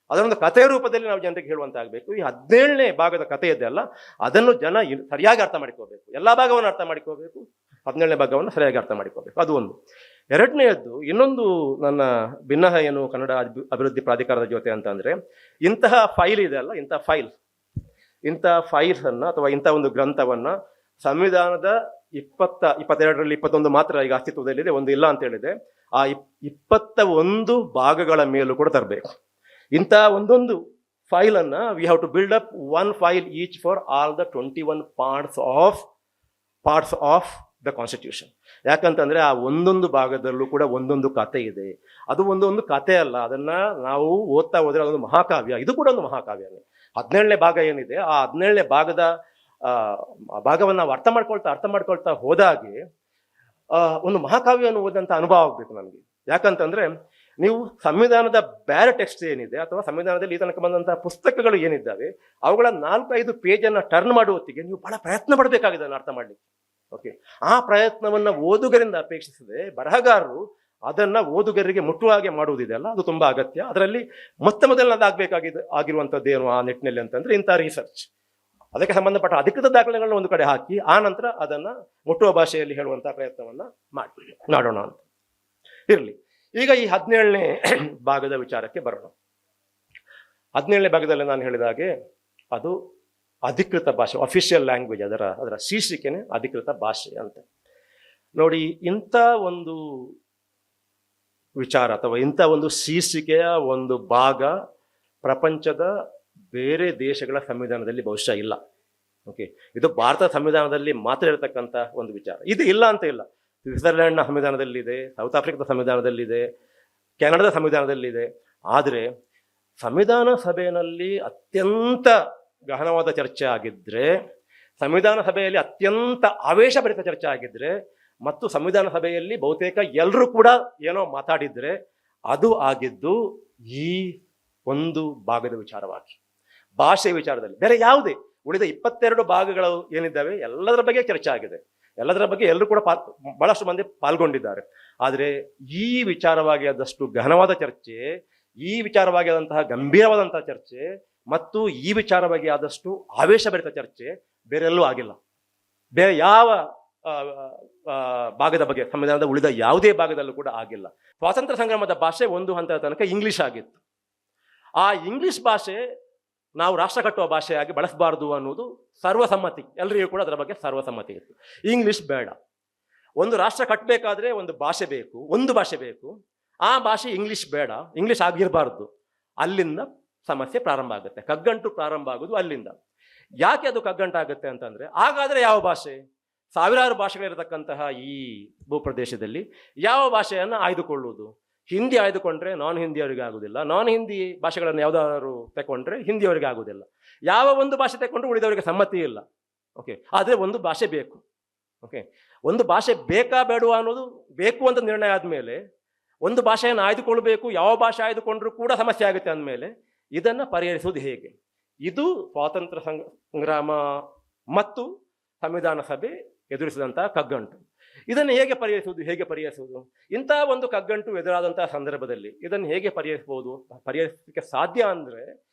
ಅದರೊಂದು ಕಥೆಯ ರೂಪದಲ್ಲಿ ನಾವು ಜನರಿಗೆ ಹೇಳುವಂತಾಗಬೇಕು. ಈ 17ನೇ ಭಾಗದ ಕಥೆ ಇದೆ ಅಲ್ಲ, ಅದನ್ನು ಜನ ಸರಿಯಾಗಿ ಅರ್ಥ ಮಾಡಿಕೋಬೇಕು. ಎಲ್ಲ ಭಾಗವನ್ನು ಅರ್ಥ ಮಾಡಿಕೋಬೇಕು, 17ನೇ ಭಾಗವನ್ನು ಸರಿಯಾಗಿ ಅರ್ಥ ಮಾಡಿಕೋಬೇಕು. ಅದು ಒಂದು. ಎರಡನೆಯದ್ದು, ಇನ್ನೊಂದು ನನ್ನ ಭಿನ್ನಹ ಏನು ಕನ್ನಡ ಅಭಿವೃದ್ಧಿ ಪ್ರಾಧಿಕಾರದ ಜೊತೆ ಅಂತ ಅಂದರೆ, ಇಂತಹ ಫೈಲ್ ಇದೆ ಅಲ್ಲ, ಇಂಥ ಫೈಲ್ಸನ್ನು ಅಥವಾ ಇಂಥ ಒಂದು ಗ್ರಂಥವನ್ನು ಸಂವಿಧಾನದ 22ರಲ್ಲಿ 21 ಮಾತ್ರ ಈಗ ಅಸ್ತಿತ್ವದಲ್ಲಿದೆ, ಒಂದು ಇಲ್ಲ ಅಂತ ಹೇಳಿದೆ. ಆ 21 ಭಾಗಗಳ ಮೇಲೂ ಕೂಡ ತರಬೇಕು. ಇಂಥ ಒಂದೊಂದು ಫೈಲನ್ನು we have to build up one file each for all the 21 parts of the constitution. ಯಾಕಂತಂದರೆ ಆ ಒಂದೊಂದು ಭಾಗದಲ್ಲೂ ಕೂಡ ಒಂದೊಂದು ಕತೆ ಇದೆ. ಅದು ಒಂದೊಂದು ಕತೆ ಅಲ್ಲ, ಅದನ್ನು ನಾವು ಓದ್ತಾ ಹೋದರೆ ಅದೊಂದು ಮಹಾಕಾವ್ಯ. ಇದು ಕೂಡ ಒಂದು ಮಹಾಕಾವ್ಯನೇ. 17ನೇ ಭಾಗ ಏನಿದೆ, ಆ 17ನೇ ಭಾಗವನ್ನು ನಾವು ಅರ್ಥ ಮಾಡ್ಕೊಳ್ತಾ ಹೋದಾಗೆ ಒಂದು ಮಹಾಕಾವ್ಯವನ್ನು ಓದಂಥ ಅನುಭವ ಆಗಬೇಕು ನನಗೆ. ಯಾಕಂತಂದರೆ ನೀವು ಸಂವಿಧಾನದ ಬೇರೆ ಟೆಕ್ಸ್ಟ್ ಏನಿದೆ ಅಥವಾ ಸಂವಿಧಾನದಲ್ಲಿ ಈ ತನಕ ಬಂದಂತಹ ಪುಸ್ತಕಗಳು ಏನಿದ್ದಾವೆ ಅವುಗಳ 4-5 ಪೇಜನ್ನು ಟರ್ನ್ ಮಾಡುವ ಹೊತ್ತಿಗೆ ನೀವು ಬಹಳ ಪ್ರಯತ್ನ ಪಡಬೇಕಾಗಿದೆ ಅದನ್ನು ಅರ್ಥ ಮಾಡಲಿಕ್ಕೆ. ಓಕೆ, ಆ ಪ್ರಯತ್ನವನ್ನು ಓದುಗರಿಂದ ಅಪೇಕ್ಷಿಸದೆ ಬರಹಗಾರರು ಅದನ್ನು ಓದುಗರಿಗೆ ಮುಟ್ಟುವ ಹಾಗೆ ಮಾಡುವುದಿದೆ ಅಲ್ಲ, ಅದು ತುಂಬ ಅಗತ್ಯ. ಅದರಲ್ಲಿ ಆಗಿರುವಂಥದ್ದೇನು ಆ ನಿಟ್ಟಿನಲ್ಲಿ ಅಂತಂದರೆ ಇಂಥ ರಿಸರ್ಚ್, ಅದಕ್ಕೆ ಸಂಬಂಧಪಟ್ಟ ಅಧಿಕೃತ ದಾಖಲೆಗಳನ್ನ ಒಂದು ಕಡೆ ಹಾಕಿ ಆ ನಂತರ ಅದನ್ನು ಮುಟ್ಟುವ ಭಾಷೆಯಲ್ಲಿ ಹೇಳುವಂಥ ಪ್ರಯತ್ನವನ್ನು ಮಾಡೋಣ ಅಂತ ಇರಲಿ. ಈಗ ಈ 17ನೇ ಭಾಗದ ವಿಚಾರಕ್ಕೆ ಬರೋಣ. 17ನೇ ಭಾಗದಲ್ಲಿ ನಾನು ಹೇಳಿದ ಹಾಗೆ ಅದು ಅಧಿಕೃತ ಭಾಷೆ, ಅಫಿಷಿಯಲ್ ಲ್ಯಾಂಗ್ವೇಜ್, ಅದರ ಶೀರ್ಷಿಕೆನೇ ಅಧಿಕೃತ ಭಾಷೆ ಅಂತ. ನೋಡಿ, ಇಂಥ ಒಂದು ವಿಚಾರ ಅಥವಾ ಇಂಥ ಒಂದು ಶೀರ್ಷಿಕೆಯ ಒಂದು ಭಾಗ ಪ್ರಪಂಚದ ಬೇರೆ ದೇಶಗಳ ಸಂವಿಧಾನದಲ್ಲಿ ಬಹುಶಃ ಇಲ್ಲ. ಓಕೆ, ಇದು ಭಾರತ ಸಂವಿಧಾನದಲ್ಲಿ ಮಾತ್ರ ಇರತಕ್ಕಂಥ ಒಂದು ವಿಚಾರ. ಇದು ಇಲ್ಲ ಅಂತ ಇಲ್ಲ. ಸ್ವಿಟ್ಜರ್ಲ್ಯಾಂಡ್ನ ಸಂವಿಧಾನದಲ್ಲಿದೆ, ಸೌತ್ ಆಫ್ರಿಕಾದ ಸಂವಿಧಾನದಲ್ಲಿದೆ, ಕೆನಡಾದ ಸಂವಿಧಾನದಲ್ಲಿದೆ. ಆದರೆ ಸಂವಿಧಾನ ಸಭೆಯಲ್ಲಿ ಅತ್ಯಂತ ಗಹನವಾದ ಚರ್ಚೆ ಆಗಿದ್ದರೆ, ಸಂವಿಧಾನ ಸಭೆಯಲ್ಲಿ ಅತ್ಯಂತ ಆವೇಶಭರಿತ ಚರ್ಚೆ ಆಗಿದ್ದರೆ ಮತ್ತು ಸಂವಿಧಾನ ಸಭೆಯಲ್ಲಿ ಬಹುತೇಕ ಎಲ್ಲರೂ ಕೂಡ ಏನೋ ಮಾತಾಡಿದರೆ ಅದು ಆಗಿದ್ದು ಈ ಒಂದು ಭಾಗದ ವಿಚಾರವಾಗಿ, ಭಾಷೆ ವಿಚಾರದಲ್ಲಿ. ಬೇರೆ ಯಾವುದೇ ಉಳಿದ 22 ಭಾಗಗಳು ಏನಿದ್ದಾವೆ ಎಲ್ಲದರ ಬಗ್ಗೆ ಚರ್ಚೆ ಆಗಿದೆ, ಎಲ್ಲದರ ಬಗ್ಗೆ ಎಲ್ಲರೂ ಕೂಡ ಬಹಳಷ್ಟು ಮಂದಿ ಪಾಲ್ಗೊಂಡಿದ್ದಾರೆ. ಆದರೆ ಈ ವಿಚಾರವಾಗಿ ಆದಷ್ಟು ಗಹನವಾದ ಚರ್ಚೆ, ಈ ವಿಚಾರವಾಗಿ ಆದಂತಹ ಗಂಭೀರವಾದಂತಹ ಚರ್ಚೆ ಮತ್ತು ಈ ವಿಚಾರವಾಗಿ ಆದಷ್ಟು ಆವೇಶಭರಿತ ಚರ್ಚೆ ಬೇರೆಲ್ಲೂ ಆಗಿಲ್ಲ. ಬೇರೆ ಯಾವ ಭಾಗದ ಬಗ್ಗೆ ಸಂವಿಧಾನದ ಉಳಿದ ಯಾವುದೇ ಭಾಗದಲ್ಲೂ ಕೂಡ ಆಗಿಲ್ಲ. ಸ್ವಾತಂತ್ರ್ಯ ಸಂಗ್ರಾಮದ ಭಾಷೆ ಒಂದು ಹಂತದ ತನಕ ಇಂಗ್ಲಿಷ್ ಆಗಿತ್ತು. ಆ ಇಂಗ್ಲಿಷ್ ಭಾಷೆ ನಾವು ರಾಷ್ಟ್ರ ಕಟ್ಟುವ ಭಾಷೆಯಾಗಿ ಬಳಸಬಾರ್ದು ಅನ್ನೋದು ಸರ್ವಸಮ್ಮತಿ, ಎಲ್ಲರಿಗೂ ಕೂಡ ಅದರ ಬಗ್ಗೆ ಸರ್ವಸಮ್ಮತಿ ಇತ್ತು. ಇಂಗ್ಲಿಷ್ ಬೇಡ, ಒಂದು ರಾಷ್ಟ್ರ ಕಟ್ಟಬೇಕಾದ್ರೆ ಒಂದು ಭಾಷೆ ಬೇಕು, ಒಂದು ಭಾಷೆ ಬೇಕು, ಆ ಭಾಷೆ ಇಂಗ್ಲಿಷ್ ಬೇಡ, ಇಂಗ್ಲಿಷ್ ಆಗಿರಬಾರ್ದು. ಅಲ್ಲಿಂದ ಸಮಸ್ಯೆ ಪ್ರಾರಂಭ ಆಗುತ್ತೆ, ಕಗ್ಗಂಟು ಪ್ರಾರಂಭ ಆಗೋದು ಅಲ್ಲಿಂದ. ಯಾಕೆ ಅದು ಕಗ್ಗಂಟಾಗುತ್ತೆ ಅಂತಂದ್ರೆ, ಹಾಗಾದ್ರೆ ಯಾವ ಭಾಷೆ? ಸಾವಿರಾರು ಭಾಷೆಗಳಿರತಕ್ಕಂತಹ ಈ ಭೂಪ್ರದೇಶದಲ್ಲಿ ಯಾವ ಭಾಷೆಯನ್ನು ಆಯ್ದುಕೊಳ್ಳುವುದು? ಹಿಂದಿ ಆಯ್ದುಕೊಂಡ್ರೆ ನಾನ್ ಹಿಂದಿಯವರಿಗೆ ಆಗುದಿಲ್ಲ, ನಾನ್ ಹಿಂದಿ ಭಾಷೆಗಳನ್ನು ಯಾವುದಾದ್ರು ತಗೊಂಡ್ರೆ ಹಿಂದಿಯವರಿಗೆ ಆಗುದಿಲ್ಲ. ಯಾವ ಒಂದು ಭಾಷೆ ತಗೊಂಡ್ರು ಉಳಿದವರಿಗೆ ಸಮ್ಮತಿ ಇಲ್ಲ. ಓಕೆ, ಆದರೆ ಒಂದು ಭಾಷೆ ಬೇಕು. ಓಕೆ, ಒಂದು ಭಾಷೆ ಬೇಕಾ ಬೇಡುವ ಅನ್ನೋದು ಬೇಕು ಅಂತ ನಿರ್ಣಯ ಆದಮೇಲೆ ಒಂದು ಭಾಷೆಯನ್ನು ಆಯ್ದುಕೊಳ್ಬೇಕು, ಯಾವ ಭಾಷೆ ಆಯ್ದುಕೊಂಡ್ರೂ ಕೂಡ ಸಮಸ್ಯೆ ಆಗುತ್ತೆ ಅಂದಮೇಲೆ ಇದನ್ನು ಪರಿಹರಿಸುವುದು ಹೇಗೆ? ಇದು ಸ್ವಾತಂತ್ರ್ಯ ಸಂಗ್ರಾಮ ಮತ್ತು ಸಂವಿಧಾನ ಸಭೆ ಎದುರಿಸಿದಂತಹ ಕಗ್ಗಂಟು. ಇದನ್ನು ಹೇಗೆ ಪರಿಹರಿಸುವುದು? ಇಂತಹ ಒಂದು ಕಗ್ಗಂಟು ಎದುರಾದಂತಹ ಸಂದರ್ಭದಲ್ಲಿ ಇದನ್ನು ಹೇಗೆ ಪರಿಹರಿಸಲಿಕ್ಕೆ ಸಾಧ್ಯ ಅಂದರೆ,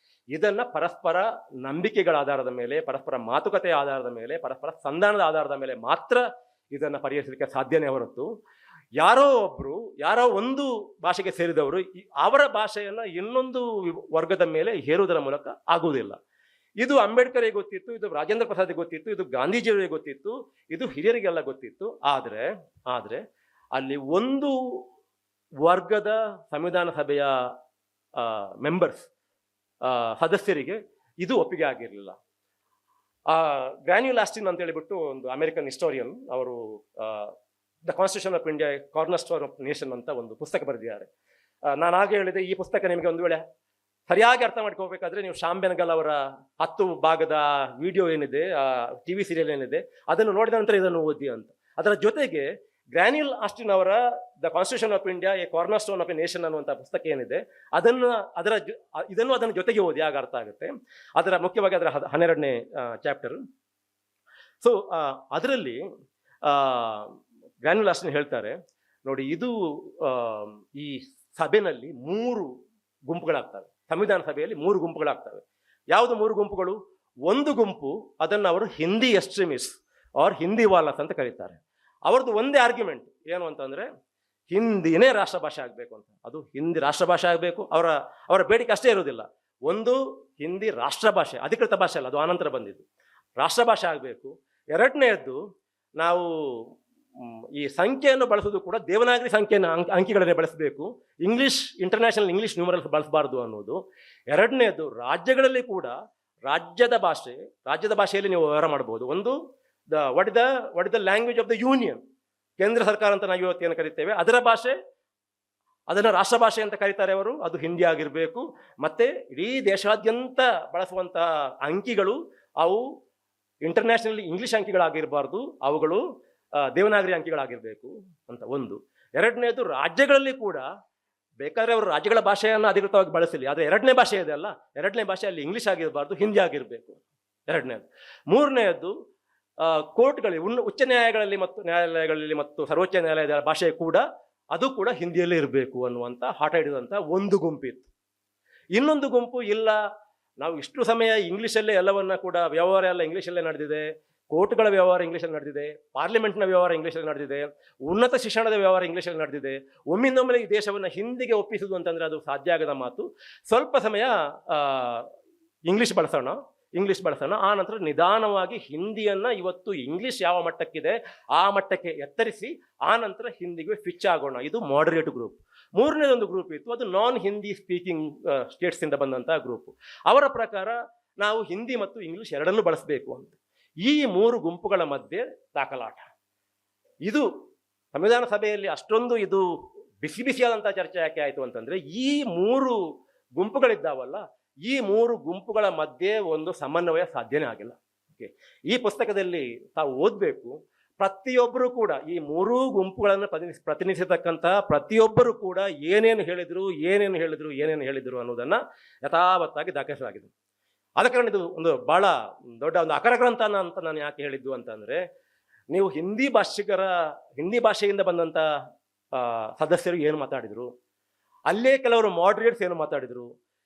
ಇದನ್ನು ಪರಸ್ಪರ ನಂಬಿಕೆಗಳ ಆಧಾರದ ಮೇಲೆ, ಪರಸ್ಪರ ಮಾತುಕತೆಯ ಆಧಾರದ ಮೇಲೆ, ಪರಸ್ಪರ ಸಂಧಾನದ ಆಧಾರದ ಮೇಲೆ ಮಾತ್ರ ಇದನ್ನು ಪರಿಹರಿಸಲಿಕ್ಕೆ ಸಾಧ್ಯನೇ ಹೊರತು ಯಾರೋ ಒಂದು ಭಾಷೆಗೆ ಸೇರಿದವರು ಅವರ ಭಾಷೆಯನ್ನು ಇನ್ನೊಂದು ವರ್ಗದ ಮೇಲೆ ಹೇರುವುದರ ಮೂಲಕ ಆಗುವುದಿಲ್ಲ. ಇದು ಅಂಬೇಡ್ಕರ್ಗೆ ಗೊತ್ತಿತ್ತು, ಇದು ರಾಜೇಂದ್ರ ಪ್ರಸಾದ್ಗೆ ಗೊತ್ತಿತ್ತು, ಇದು ಗಾಂಧೀಜಿಯವರಿಗೆ ಗೊತ್ತಿತ್ತು, ಇದು ಹಿರಿಯರಿಗೆಲ್ಲ ಗೊತ್ತಿತ್ತು. ಆದರೆ ಅಲ್ಲಿ ಒಂದು ವರ್ಗದ ಸಂವಿಧಾನ ಸಭೆಯ ಮೆಂಬರ್ಸ್, ಸದಸ್ಯರಿಗೆ ಇದು ಒಪ್ಪಿಗೆ ಆಗಿರಲಿಲ್ಲ. ಗ್ರಾನ್ಯೂಲ್ ಆಸ್ಟಿನ್ ಅಂತ ಹೇಳಿಬಿಟ್ಟು ಒಂದು ಅಮೆರಿಕನ್ ಹಿಸ್ಟೋರಿಯನ್, ಅವರು the constitution of India corner stone of nation ಅಂತ ಒಂದು ಪುಸ್ತಕ ಬರೆದಿದ್ದಾರೆ. ನಾನು ಹಾಗೆ ಹೇಳಿದೆ, ಈ ಪುಸ್ತಕ ನಿಮಗೆ ಒಂದು ವೇಳೆ ಸರಿಯಾಗಿ ಅರ್ಥ ಮಾಡ್ಕೋಬೇಕಾದ್ರೆ ನೀವು ಶ್ಯಾಮ್ ಬೆನಗಲ್ ಅವರ 10 ಭಾಗದ ವಿಡಿಯೋ ಏನಿದೆ, TV ಸೀರಿಯಲ್ ಏನಿದೆ, ಅದನ್ನು ನೋಡಿದ ನಂತರ ಇದನ್ನು ಓದಿ ಅಂತ. ಅದರ ಜೊತೆಗೆ ಗ್ರಾನ್ಯೂಲ್ ಆಸ್ಟಿನ್ ಅವರ the constitution of India A corner stone of A nation ಅನ್ನುವಂಥ ಪುಸ್ತಕ ಏನಿದೆ, ಅದನ್ನು ಜೊತೆಗೆ ಓದಿ, ಆಗ ಅರ್ಥ ಆಗುತ್ತೆ. ಮುಖ್ಯವಾಗಿ ಅದರ 12ನೇ ಚಾಪ್ಟರ್. ಸೊ ಅದರಲ್ಲಿ ಗ್ರಾನ್ಯೂಲ್ ಆಸ್ಟಿನ್ ಹೇಳ್ತಾರೆ, ನೋಡಿ, ಇದು ಈ ಸಭೆಯಲ್ಲಿ 3 ಗುಂಪುಗಳಾಗ್ತವೆ. ಸಂವಿಧಾನ ಸಭೆಯಲ್ಲಿ 3 ಗುಂಪುಗಳಾಗ್ತವೆ. ಯಾವುದು 3 ಗುಂಪುಗಳು? ಒಂದು ಗುಂಪು, ಅದನ್ನು ಅವರು Hindi extremist R Hindi walls ಅಂತ ಕರೀತಾರೆ. ಅವ್ರದ್ದು ಒಂದೇ ಆರ್ಗ್ಯುಮೆಂಟ್ ಏನು ಅಂತಂದ್ರೆ, ಹಿಂದಿನೇ ರಾಷ್ಟ್ರ ಭಾಷೆ ಆಗಬೇಕು ಅಂತ. ಅದು ಹಿಂದಿ ರಾಷ್ಟ್ರ ಭಾಷೆ ಆಗಬೇಕು. ಅವರ ಬೇಡಿಕೆ ಅಷ್ಟೇ ಇರೋದಿಲ್ಲ, ಒಂದು ಹಿಂದಿ ರಾಷ್ಟ್ರ ಭಾಷೆ, ಅಧಿಕೃತ ಭಾಷೆ ಅಲ್ಲ, ಅದು ಆನಂತರ ಬಂದಿದ್ದು, ರಾಷ್ಟ್ರ ಭಾಷೆ ಆಗಬೇಕು. ಎರಡನೇದ್ದು, ನಾವು ಈ ಸಂಖ್ಯೆಯನ್ನು ಬಳಸೋದು ಕೂಡ ದೇವನಾಗರಿ ಸಂಖ್ಯೆಯನ್ನು ಅಂಕಿಗಳನ್ನೇ ಬಳಸಬೇಕು, ಇಂಟರ್ನ್ಯಾಷನಲ್ ಇಂಗ್ಲಿಷ್ ನ್ಯೂಮರಲ್ಸ್ ಬಳಸಬಾರ್ದು ಅನ್ನೋದು. ಎರಡನೇದು, ರಾಜ್ಯಗಳಲ್ಲಿ ಕೂಡ ರಾಜ್ಯದ ಭಾಷೆಯಲ್ಲಿ ನೀವು ವ್ಯವಹಾರ ಮಾಡಬಹುದು. ಒಂದು what is the language of the union, ಕೇಂದ್ರ ಸರ್ಕಾರ ಅಂತ ನಾವು ಇವತ್ತೇನು ಕರಿತೇವೆ, ಅದರ ಭಾಷೆ, ಅದನ್ನು ರಾಷ್ಟ್ರ ಭಾಷೆ ಅಂತ ಕರೀತಾರೆ ಅವರು, ಅದು ಹಿಂದಿ ಆಗಿರಬೇಕು. ಮತ್ತೆ ಇಡೀ ದೇಶಾದ್ಯಂತ ಬಳಸುವಂತಹ ಅಂಕಿಗಳು ಅವು ಇಂಟರ್ನ್ಯಾಷನಲ್ ಇಂಗ್ಲಿಷ್ ಅಂಕಿಗಳಾಗಿರಬಾರ್ದು, ಅವುಗಳು ದೇವನಾಗರಿ ಅಂಕಿಗಳಾಗಿರಬೇಕು ಅಂತ ಒಂದು. ಎರಡನೇದು, ರಾಜ್ಯಗಳಲ್ಲಿ ಕೂಡ ಬೇಕಾದ್ರೆ ಅವರು ರಾಜ್ಯಗಳ ಭಾಷೆಯನ್ನು ಅಧಿಕೃತವಾಗಿ ಬಳಸಲಿ, ಆದರೆ ಎರಡನೇ ಭಾಷೆ ಇದೆ ಅಲ್ಲ, ಎರಡನೇ ಭಾಷೆ ಅಲ್ಲಿ ಇಂಗ್ಲಿಷ್ ಆಗಿರಬಾರ್ದು, ಹಿಂದಿ ಆಗಿರಬೇಕು, ಎರಡನೇದು. ಮೂರನೆಯದು, ಕೋರ್ಟ್ಗಳಲ್ಲಿ, ಉಚ್ಚ ನ್ಯಾಯಾಲಯಗಳಲ್ಲಿ ಮತ್ತು ಸರ್ವೋಚ್ಚ ನ್ಯಾಯಾಲಯದ ಭಾಷೆ ಕೂಡ ಅದು ಕೂಡ ಹಿಂದಿಯಲ್ಲೇ ಇರಬೇಕು ಅನ್ನುವಂಥ ಹಠ ಹಿಡಿದಂಥ ಒಂದು ಗುಂಪಿತ್ತು. ಇನ್ನೊಂದು ಗುಂಪು, ಇಲ್ಲ, ನಾವು ಇಷ್ಟು ಸಮಯ ಇಂಗ್ಲೀಷಲ್ಲೇ ಎಲ್ಲವನ್ನ ಕೂಡ, ವ್ಯವಹಾರ ಎಲ್ಲ ಇಂಗ್ಲೀಷಲ್ಲೇ ನಡೆದಿದೆ, ಕೋರ್ಟ್ಗಳ ವ್ಯವಹಾರ ಇಂಗ್ಲೀಷಲ್ಲಿ ನಡೆದಿದೆ, ಪಾರ್ಲಿಮೆಂಟ್ನ ವ್ಯವಹಾರ ಇಂಗ್ಲೀಷಲ್ಲಿ ನಡೆದಿದೆ, ಉನ್ನತ ಶಿಕ್ಷಣದ ವ್ಯವಹಾರ ಇಂಗ್ಲೀಷಲ್ಲಿ ನಡೆದಿದೆ, ಒಮ್ಮಿಂದೊಮ್ಮೆ ಈ ದೇಶವನ್ನು ಹಿಂದಿಗೆ ಒಪ್ಪಿಸುವುದು ಅಂತಂದರೆ ಅದು ಸಾಧ್ಯ ಆಗದ ಮಾತು. ಸ್ವಲ್ಪ ಸಮಯ ಇಂಗ್ಲೀಷ್ ಬಳಸೋಣ, ಆ ನಂತರ ನಿಧಾನವಾಗಿ ಹಿಂದಿಯನ್ನು, ಇವತ್ತು ಇಂಗ್ಲೀಷ್ ಯಾವ ಮಟ್ಟಕ್ಕಿದೆ ಆ ಮಟ್ಟಕ್ಕೆ ಎತ್ತರಿಸಿ ಆ ನಂತರ ಹಿಂದಿಗೆ ಸ್ವಿಚ್ ಆಗೋಣ. ಇದು ಮಾಡರೇಟ್ ಗ್ರೂಪ್. ಮೂರನೇದೊಂದು ಗ್ರೂಪ್ ಇತ್ತು, ಅದು ನಾನ್ ಹಿಂದಿ ಸ್ಪೀಕಿಂಗ್ ಸ್ಟೇಟ್ಸಿಂದ ಬಂದಂತಹ ಗ್ರೂಪ್. ಅವರ ಪ್ರಕಾರ ನಾವು ಹಿಂದಿ ಮತ್ತು ಇಂಗ್ಲೀಷ್ ಎರಡನ್ನೂ ಬಳಸಬೇಕು ಅಂತ. ಈ 3 ಗುಂಪುಗಳ ಮಧ್ಯೆ ದಾಖಲಾಟ. ಇದು ಸಂವಿಧಾನ ಸಭೆಯಲ್ಲಿ ಅಷ್ಟೊಂದು ಇದು ಬಿಸಿಯಾದಂಥ ಚರ್ಚೆ ಯಾಕೆ ಆಯಿತು ಅಂತಂದರೆ, ಈ 3 ಗುಂಪುಗಳಿದ್ದಾವಲ್ಲ, ಈ 3 ಗುಂಪುಗಳ ಮಧ್ಯೆ ಒಂದು ಸಮನ್ವಯ ಸಾಧ್ಯನೇ ಆಗಿಲ್ಲ. ಓಕೆ, ಈ ಪುಸ್ತಕದಲ್ಲಿ ತಾವು ಓದಬೇಕು. ಪ್ರತಿಯೊಬ್ಬರು ಕೂಡ ಈ 3 ಗುಂಪುಗಳನ್ನು ಪ್ರತಿನಿಧಿಸತಕ್ಕಂತಹ ಪ್ರತಿಯೊಬ್ಬರು ಕೂಡ ಏನೇನು ಹೇಳಿದ್ರು ಅನ್ನೋದನ್ನು ಯಥಾವತ್ತಾಗಿ ದಾಖಲಿಸಲಾಗಿದೆ. ಆದ ಕಾರಣ ಇದು ಒಂದು ಬಹಳ ದೊಡ್ಡ ಒಂದು ಅಕರ ಗ್ರಂಥ ಅಂತ ನಾನು ಯಾಕೆ ಹೇಳಿದ್ದು ಅಂತಂದರೆ, ನೀವು ಹಿಂದಿ ಭಾಷೆಯಿಂದ ಬಂದಂಥ ಸದಸ್ಯರು ಏನು ಮಾತಾಡಿದರು, ಅಲ್ಲೇ ಕೆಲವರು ಮಾಡರೇಟ್ಸ್ ಏನು ಮಾತಾಡಿದರು,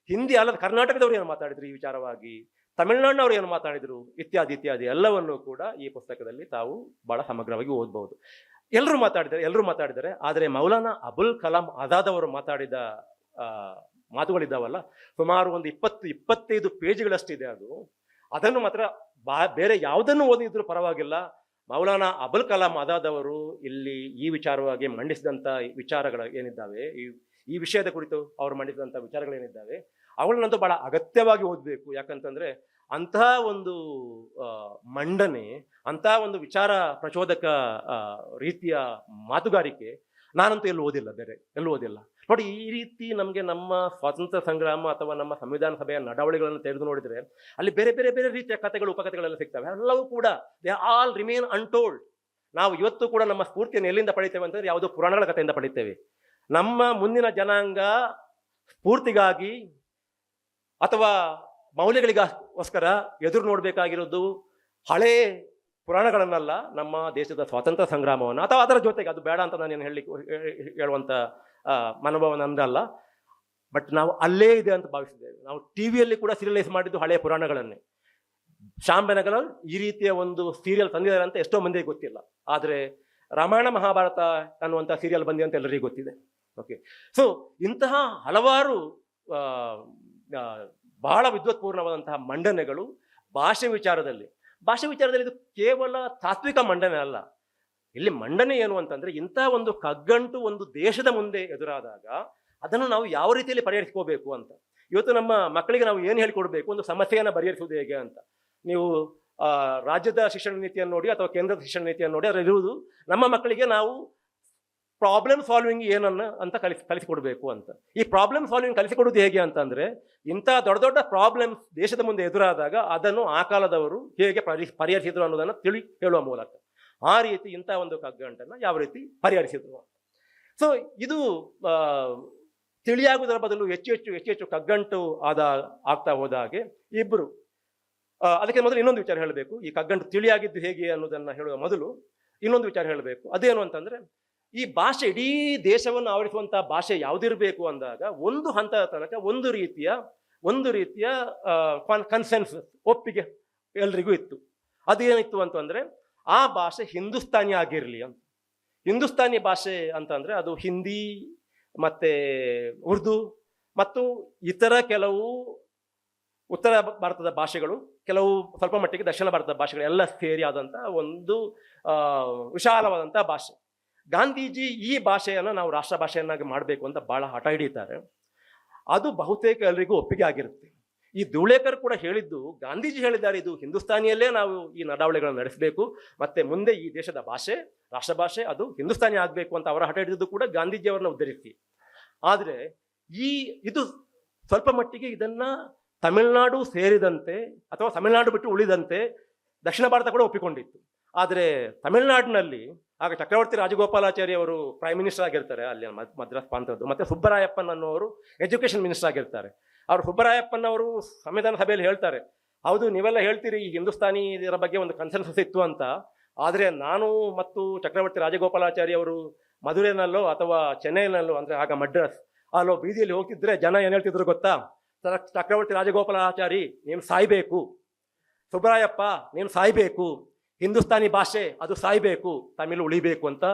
ಹಿಂದಿ ಅಲ್ಲದ ಕರ್ನಾಟಕದವರು ಏನು ಮಾತಾಡಿದ್ರು ಈ ವಿಚಾರವಾಗಿ, ತಮಿಳುನಾಡಿನವರು ಏನು ಮಾತಾಡಿದರು, ಇತ್ಯಾದಿ ಎಲ್ಲವನ್ನೂ ಕೂಡ ಈ ಪುಸ್ತಕದಲ್ಲಿ ತಾವು ಬಹಳ ಸಮಗ್ರವಾಗಿ ಓದಬಹುದು. ಎಲ್ಲರೂ ಮಾತಾಡಿದ್ದಾರೆ. ಆದರೆ ಮೌಲಾನಾ ಅಬುಲ್ ಕಲಾಂ ಆಜಾದ್ ಅವರು ಮಾತಾಡಿದ ಮಾತುಗಳಿದ್ದಾವಲ್ಲ, ಸುಮಾರು ಒಂದು 25 ಪೇಜ್ಗಳಷ್ಟಿದೆ ಅದು. ಅದನ್ನು ಮಾತ್ರ ಬೇರೆ ಯಾವುದನ್ನು ಓದಿದ್ರು ಪರವಾಗಿಲ್ಲ, ಮೌಲಾನಾ ಅಬುಲ್ ಕಲಾಂ ಆಜಾದ್ ಅವರು ಇಲ್ಲಿ ಈ ವಿಚಾರವಾಗಿ ಮಂಡಿಸಿದಂಥ ವಿಚಾರಗಳು ಏನಿದ್ದಾವೆ, ಈ ವಿಷಯದ ಕುರಿತು ಅವರು ಮಂಡಿಸಿದಂಥ ವಿಚಾರಗಳೇನಿದ್ದಾವೆ ಅವುಗಳನ್ನಂತೂ ಬಹಳ ಅಗತ್ಯವಾಗಿ ಓದಬೇಕು. ಯಾಕಂತಂದ್ರೆ ಅಂತಹ ಒಂದು ಮಂಡನೆ, ಅಂತಹ ಒಂದು ವಿಚಾರ ಪ್ರಚೋದಕ ರೀತಿಯ ಮಾತುಗಾರಿಕೆ ನಾನಂತೂ ಎಲ್ಲೂ ಓದಿಲ್ಲ, ಬೇರೆ ಎಲ್ಲೂ ಓದಿಲ್ಲ. ನೋಡಿ, ಈ ರೀತಿ ನಮಗೆ ನಮ್ಮ ಸ್ವಾತಂತ್ರ್ಯ ಸಂಗ್ರಾಮ ಅಥವಾ ನಮ್ಮ ಸಂವಿಧಾನ ಸಭೆಯ ನಡವಳಿಗಳನ್ನು ತೆಗೆದು ನೋಡಿದರೆ ಅಲ್ಲಿ ಬೇರೆ ಬೇರೆ ಬೇರೆ ರೀತಿಯ ಕಥೆಗಳು, ಉಪಕಥೆಗಳೆಲ್ಲ ಸಿಗ್ತವೆ. ಎಲ್ಲವೂ ಕೂಡ ದೇ ಆಲ್ ರಿಮೇನ್ ಅನ್ಟೋಲ್ಡ್. ನಾವು ಇವತ್ತು ಕೂಡ ನಮ್ಮ ಸ್ಫೂರ್ತಿಯನ್ನು ಎಲ್ಲಿಂದ ಪಡಿತೇವೆ ಅಂತಂದ್ರೆ ಯಾವುದೋ ಪುರಾಣಗಳ ಕಥೆಯಿಂದ ಪಡಿತೇವೆ. ನಮ್ಮ ಮುಂದಿನ ಜನಾಂಗ ಸ್ಫೂರ್ತಿಗಾಗಿ ಅಥವಾ ಮೌಲ್ಯಗಳಿಗೋಸ್ಕರ ಎದುರು ನೋಡಬೇಕಾಗಿರೋದು ಹಳೇ ಪುರಾಣಗಳನ್ನಲ್ಲ, ನಮ್ಮ ದೇಶದ ಸ್ವಾತಂತ್ರ್ಯ ಸಂಗ್ರಾಮವನ್ನು. ಅಥವಾ ಅದರ ಜೊತೆಗೆ, ಅದು ಬೇಡ ಅಂತ ನಾನೇನು ಹೇಳುವಂಥ ಮನೋಭಾವ ನನ್ನದಲ್ಲ, ಬಟ್ ನಾವು ಅಲ್ಲೇ ಇದೆ ಅಂತ ಭಾವಿಸಿದ್ದೇವೆ. ನಾವು ಟಿವಿಯಲ್ಲಿ ಕೂಡ ಸೀರಿಯಲೈಸ್ ಮಾಡಿದ್ದು ಹಳೆಯ ಪುರಾಣಗಳನ್ನೇ. ಶ್ಯಾಮ್ ಬೆನಗಲ್ ಈ ರೀತಿಯ ಒಂದು ಸೀರಿಯಲ್ ತಂದಿದ್ದಾರೆ ಅಂತ ಎಷ್ಟೋ ಮಂದಿಗೆ ಗೊತ್ತಿಲ್ಲ, ಆದರೆ ರಾಮಾಯಣ ಮಹಾಭಾರತ ಅನ್ನುವಂಥ ಸೀರಿಯಲ್ ಬಂದಿದೆ ಅಂತ ಎಲ್ಲರಿಗೂ ಗೊತ್ತಿದೆ. ಓಕೆ, ಸೊ ಇಂತಹ ಹಲವಾರು ಬಹಳ ವಿದ್ವತ್ಪೂರ್ಣವಾದಂತಹ ಮಂಡನೆಗಳು ಭಾಷೆ ವಿಚಾರದಲ್ಲಿ ಇದು ಕೇವಲ ತಾತ್ವಿಕ ಮಂಡನೆ ಅಲ್ಲ. ಇಲ್ಲಿ ಮಂಡನೆ ಏನು ಅಂತಂದ್ರೆ, ಇಂತಹ ಒಂದು ಕಗ್ಗಂಟು ಒಂದು ದೇಶದ ಮುಂದೆ ಎದುರಾದಾಗ ಅದನ್ನು ನಾವು ಯಾವ ರೀತಿಯಲ್ಲಿ ಪರಿಹರಿಸ್ಕೋಬೇಕು ಅಂತ. ಇವತ್ತು ನಮ್ಮ ಮಕ್ಕಳಿಗೆ ನಾವು ಏನು ಹೇಳಿಕೊಡ್ಬೇಕು, ಒಂದು ಸಮಸ್ಯೆಯನ್ನು ಪರಿಹರಿಸುವುದು ಹೇಗೆ ಅಂತ. ನೀವು ರಾಜ್ಯದ ಶಿಕ್ಷಣ ನೀತಿಯನ್ನು ನೋಡಿ ಅಥವಾ ಕೇಂದ್ರದ ಶಿಕ್ಷಣ ನೀತಿಯನ್ನು ನೋಡಿ, ಅದರಿರುವುದು ನಮ್ಮ ಮಕ್ಕಳಿಗೆ ನಾವು ಪ್ರಾಬ್ಲಮ್ ಸಾಲ್ವಿಂಗ್ ಏನನ್ನ ಅಂತ ಕಲಿಸಿಕೊಡ್ಬೇಕು ಅಂತ. ಈ ಪ್ರಾಬ್ಲಮ್ ಸಾಲ್ವಿಂಗ್ ಕಲಿಸಿಕೊಡೋದು ಹೇಗೆ ಅಂತಂದ್ರೆ, ಇಂಥ ದೊಡ್ಡ ದೊಡ್ಡ ಪ್ರಾಬ್ಲಮ್ಸ್ ದೇಶದ ಮುಂದೆ ಎದುರಾದಾಗ ಅದನ್ನು ಆ ಕಾಲದವರು ಹೇಗೆ ಪರಿಹರಿಸಿದ್ರು ಅನ್ನೋದನ್ನು ಹೇಳುವ ಮೂಲಕ ಆ ರೀತಿ ಇಂಥ ಒಂದು ಕಗ್ಗಂಟನ್ನು ಯಾವ ರೀತಿ ಪರಿಹರಿಸಿದ್ರು ಅಂತ. ಸೊ ಇದು ತಿಳಿಯಾಗುವುದರ ಬದಲು ಹೆಚ್ಚು ಕಗ್ಗಂಟು ಆಗ್ತಾ ಹೋದಾಗೆ ಇಬ್ಬರು. ಅದಕ್ಕೆ ಮೊದಲು ಇನ್ನೊಂದು ವಿಚಾರ ಹೇಳಬೇಕು. ಈ ಕಗ್ಗಂಟು ತಿಳಿಯಾಗಿದ್ದು ಹೇಗೆ ಅನ್ನೋದನ್ನು ಹೇಳುವ ಮೊದಲು ಇನ್ನೊಂದು ವಿಚಾರ ಹೇಳಬೇಕು. ಅದೇನು ಅಂತಂದ್ರೆ, ಈ ಭಾಷೆ ಇಡೀ ದೇಶವನ್ನು ಆವರಿಸುವಂತಹ ಭಾಷೆ ಯಾವುದಿರಬೇಕು ಅಂದಾಗ ಒಂದು ಹಂತದ ತನಕ ಒಂದು ರೀತಿಯ ಕನ್ಸೆನ್ಸಸ್, ಒಪ್ಪಿಗೆ ಎಲ್ರಿಗೂ ಇತ್ತು. ಅದೇನಿತ್ತು ಅಂತಂದ್ರೆ, ಆ ಭಾಷೆ ಹಿಂದೂಸ್ತಾನಿ ಆಗಿರಲಿ ಅಂತ. ಹಿಂದೂಸ್ತಾನಿ ಭಾಷೆ ಅಂತಂದ್ರೆ ಅದು ಹಿಂದಿ ಮತ್ತೆ ಉರ್ದು ಮತ್ತು ಇತರ ಕೆಲವು ಉತ್ತರ ಭಾರತದ ಭಾಷೆಗಳು, ಕೆಲವು ಸ್ವಲ್ಪ ಮಟ್ಟಿಗೆ ದಕ್ಷಿಣ ಭಾರತದ ಭಾಷೆಗಳು ಎಲ್ಲ ಸೇರಿ ಆದಂಥ ಒಂದು ವಿಶಾಲವಾದಂಥ ಭಾಷೆ. ಗಾಂಧೀಜಿ ಈ ಭಾಷೆಯನ್ನು ನಾವು ರಾಷ್ಟ್ರ ಭಾಷೆಯನ್ನಾಗಿ ಮಾಡಬೇಕು ಅಂತ ಬಹಳ ಹಠ ಹಿಡಿತಾರೆ. ಅದು ಬಹುತೇಕ ಎಲ್ಲರಿಗೂ ಒಪ್ಪಿಗೆ ಆಗಿರುತ್ತೆ. ಈ ಧೂಳೇಕರ್ ಕೂಡ ಹೇಳಿದ್ದು, ಗಾಂಧೀಜಿ ಹೇಳಿದ್ದಾರೆ, ಇದು ಹಿಂದೂಸ್ತಾನಿಯಲ್ಲೇ ನಾವು ಈ ನಡಾವಳಿಗಳನ್ನು ನಡೆಸಬೇಕು, ಮತ್ತೆ ಮುಂದೆ ಈ ದೇಶದ ಭಾಷೆ, ರಾಷ್ಟ್ರ ಭಾಷೆ ಅದು ಹಿಂದೂಸ್ತಾನಿ ಆಗಬೇಕು ಅಂತ ಅವರ ಹಠ ಹಿಡಿದು ಕೂಡ ಗಾಂಧೀಜಿಯವರನ್ನ ಉದ್ಧರಿಸಿ. ಆದರೆ ಇದು ಸ್ವಲ್ಪ ಮಟ್ಟಿಗೆ ಇದನ್ನ ತಮಿಳುನಾಡು ಸೇರಿದಂತೆ ಅಥವಾ ತಮಿಳುನಾಡು ಬಿಟ್ಟು ಉಳಿದಂತೆ ದಕ್ಷಿಣ ಭಾರತ ಕೂಡ ಒಪ್ಪಿಕೊಂಡಿತ್ತು. ಆದರೆ ತಮಿಳುನಾಡಿನಲ್ಲಿ ಆಗ ಚಕ್ರವರ್ತಿ ರಾಜಗೋಪಾಲಾಚಾರಿ ಅವರು ಪ್ರೈಮ್ ಮಿನಿಸ್ಟರ್ ಆಗಿರ್ತಾರೆ ಅಲ್ಲಿ ಮದ್ರಾಸ್ ಪ್ರಾಂತದ್ದು. ಮತ್ತೆ ಸುಬ್ಬರಾಯಪ್ಪನ್ ಅನ್ನೋರು ಎಜುಕೇಶನ್ ಮಿನಿಸ್ಟರ್ ಆಗಿರ್ತಾರೆ. ಅವರು ಸುಬ್ಬರಾಯಪ್ಪನ್ ಅವರು ಸಂವಿಧಾನ ಸಭೆಯಲ್ಲಿ ಹೇಳ್ತಾರೆ, ಹೌದು ನೀವೆಲ್ಲ ಹೇಳ್ತೀರಿ ಈ ಹಿಂದೂಸ್ತಾನಿ ಇದರ ಬಗ್ಗೆ ಒಂದು ಕನ್ಸೆನ್ಸಸ್ ಇತ್ತು ಅಂತ, ಆದರೆ ನಾನು ಮತ್ತು ಚಕ್ರವರ್ತಿ ರಾಜಗೋಪಾಲಾಚಾರಿ ಅವರು ಮಧುರೈನಲ್ಲೋ ಅಥವಾ ಚೆನ್ನೈನಲ್ಲೋ, ಅಂದರೆ ಆಗ ಮಡ್ರಾಸ್, ಅಲ್ಲೋ ಬೀದಿಯಲ್ಲಿ ಹೋಗ್ತಿದ್ರೆ ಜನ ಏನು ಹೇಳ್ತಿದ್ರು ಗೊತ್ತಾ, ಚಕ್ರವರ್ತಿ ರಾಜಗೋಪಾಲಾಚಾರಿ ನೀನು ಸಾಯ್ಬೇಕು, ಸುಬ್ಬರಾಯಪ್ಪ ನೀನು ಸಾಯ್ಬೇಕು, ಹಿಂದೂಸ್ತಾನಿ ಭಾಷೆ ಅದು ಸಾಯ್ಬೇಕು, ತಮಿಳು ಉಳಿಬೇಕು ಅಂತ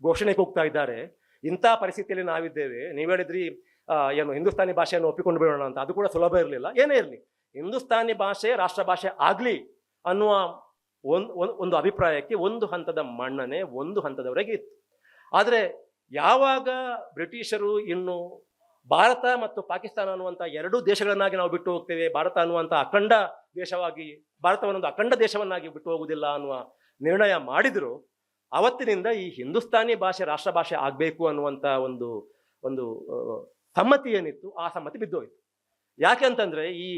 ಘೋಷಣೆ ಕೂಗ್ತಾ ಇದ್ದಾರೆ. ಇಂಥ ಪರಿಸ್ಥಿತಿಯಲ್ಲಿ ನಾವಿದ್ದೇವೆ. ನೀವು ಹೇಳಿದ್ರಿ ಏನು ಹಿಂದೂಸ್ತಾನಿ ಭಾಷೆಯನ್ನು ಒಪ್ಪಿಕೊಂಡು ಬಿಡೋಣ ಅಂತ, ಅದು ಕೂಡ ಸುಲಭ ಇರಲಿಲ್ಲ. ಏನೇ ಇರಲಿ, ಹಿಂದೂಸ್ತಾನಿ ಭಾಷೆ ರಾಷ್ಟ್ರ ಭಾಷೆ ಆಗಲಿ ಅನ್ನುವ ಒಂದು ಅಭಿಪ್ರಾಯಕ್ಕೆ ಒಂದು ಹಂತದ ಮನ್ನಣೆ ಒಂದು ಹಂತದವರೆಗೆ ಇತ್ತು. ಆದರೆ ಯಾವಾಗ ಬ್ರಿಟಿಷರು ಇನ್ನು ಭಾರತ ಮತ್ತು ಪಾಕಿಸ್ತಾನ ಅನ್ನುವಂಥ ಎರಡೂ ದೇಶಗಳನ್ನಾಗಿ ನಾವು ಬಿಟ್ಟು ಹೋಗ್ತೇವೆ, ಭಾರತ ಅನ್ನುವಂಥ ಅಖಂಡ ದೇಶವಾಗಿ, ಭಾರತವನ್ನೊಂದು ಅಖಂಡ ದೇಶವನ್ನಾಗಿ ಬಿಟ್ಟು ಹೋಗುವುದಿಲ್ಲ ಅನ್ನುವ ನಿರ್ಣಯ ಮಾಡಿದ್ರು, ಅವತ್ತಿನಿಂದ ಈ ಹಿಂದೂಸ್ತಾನಿ ಭಾಷೆ ರಾಷ್ಟ್ರ ಭಾಷೆ ಆಗಬೇಕು ಅನ್ನುವಂಥ ಒಂದು ಸಮ್ಮತಿ ಏನಿತ್ತು, ಆ ಸಮ್ಮತಿ ಬಿದ್ದೋಯ್ತು. ಯಾಕೆ ಅಂತಂದ್ರೆ, ಈ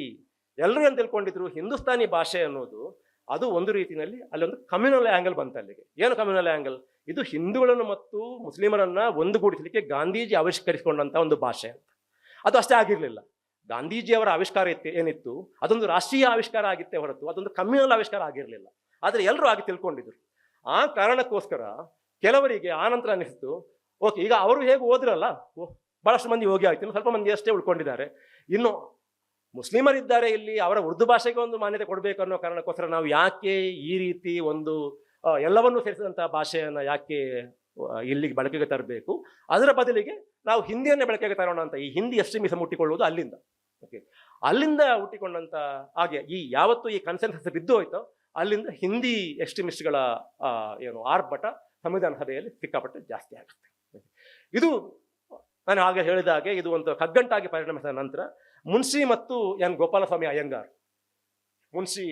ಎಲ್ಲರೂ ಏನು ತಿಳ್ಕೊಂಡಿದ್ರು, ಹಿಂದೂಸ್ತಾನಿ ಭಾಷೆ ಅನ್ನೋದು ಅದು ಒಂದು ರೀತಿಯಲ್ಲಿ ಅಲ್ಲೊಂದು ಕಮ್ಯುನಲ್ ಆ್ಯಂಗಲ್ ಬಂತು. ಅಲ್ಲಿಗೆ ಏನು ಕಮ್ಯುನಲ್ ಆ್ಯಂಗಲ್, ಇದು ಹಿಂದೂಗಳನ್ನು ಮತ್ತು ಮುಸ್ಲಿಮರನ್ನ ಒಂದುಗೂಡಿಸಲಿಕ್ಕೆ ಗಾಂಧೀಜಿ ಆವಿಷ್ಕರಿಸಿಕೊಂಡಂಥ ಒಂದು ಭಾಷೆ ಅಂತ. ಅದು ಅಷ್ಟೇ ಆಗಿರಲಿಲ್ಲ. ಗಾಂಧೀಜಿಯವರ ಆವಿಷ್ಕಾರ ಏನಿತ್ತು ಅದೊಂದು ರಾಷ್ಟ್ರೀಯ ಆವಿಷ್ಕಾರ ಆಗಿತ್ತೇ ಹೊರತು ಅದೊಂದು ಕಮ್ಯುನಲ್ ಆವಿಷ್ಕಾರ ಆಗಿರಲಿಲ್ಲ. ಆದರೆ ಎಲ್ಲರೂ ಆಗಿ ತಿಳ್ಕೊಂಡಿದ್ರು. ಆ ಕಾರಣಕ್ಕೋಸ್ಕರ ಕೆಲವರಿಗೆ ಆನಂತರ ಅನಿಸ್ತು, ಓಕೆ ಈಗ ಅವರು ಹೇಗೆ ಹೋದ್ರಲ್ಲ, ಬಹಳಷ್ಟು ಮಂದಿ ಹೋಗಿ ಆಯ್ತು, ಇನ್ನು ಸ್ವಲ್ಪ ಮಂದಿ ಅಷ್ಟೇ ಉಳ್ಕೊಂಡಿದ್ದಾರೆ, ಇನ್ನು ಮುಸ್ಲಿಮರಿದ್ದಾರೆ ಇಲ್ಲಿ, ಅವರ ಉರ್ದು ಭಾಷೆಗೆ ಒಂದು ಮಾನ್ಯತೆ ಕೊಡಬೇಕು ಅನ್ನೋ ಕಾರಣಕ್ಕೋಸ್ಕರ ನಾವು ಯಾಕೆ ಈ ರೀತಿ ಒಂದು ಎಲ್ಲವನ್ನೂ ಸೇರಿಸಿದಂತಹ ಭಾಷೆಯನ್ನು ಯಾಕೆ ಇಲ್ಲಿಗೆ ಬಳಕೆಗೆ ತರಬೇಕು, ಅದರ ಬದಲಿಗೆ ನಾವು ಹಿಂದಿಯನ್ನೇ ಬಳಕೆಗೆ ತರೋಣ ಅಂತ ಈ ಹಿಂದಿ ಎಕ್ಸ್ಟ್ರೀಮಿಸಂ ಹುಟ್ಟಿಕೊಳ್ಳುವುದು ಅಲ್ಲಿಂದ. ಓಕೆ, ಅಲ್ಲಿಂದ ಹುಟ್ಟಿಕೊಂಡಂತ ಹಾಗೆ ಈ ಯಾವತ್ತು ಈ ಕನ್ಸೆನ್ಸಸ್ ಬಿದ್ದು ಹೋಯ್ತೋ ಅಲ್ಲಿಂದ ಹಿಂದಿ ಎಕ್ಸ್ಟ್ರೀಮಿಸ್ಟ್ಗಳ ಏನು ಆರ್ಭಟ ಸಂವಿಧಾನ ಸಭೆಯಲ್ಲಿ ಸಿಕ್ಕಾಪಟ್ಟೆ ಜಾಸ್ತಿ ಆಗುತ್ತೆ. ಇದು ನಾನು ಆಗ ಹೇಳಿದ ಹಾಗೆ ಇದು ಒಂದು ಕಗ್ಗಂಟಾಗಿ ಪರಿಣಮಿಸಿದ ನಂತರ ಮುನ್ಷಿ ಮತ್ತು ಎನ್ ಗೋಪಾಲಸ್ವಾಮಿ ಅಯ್ಯಂಗಾರ್, ಮುನ್ಷಿ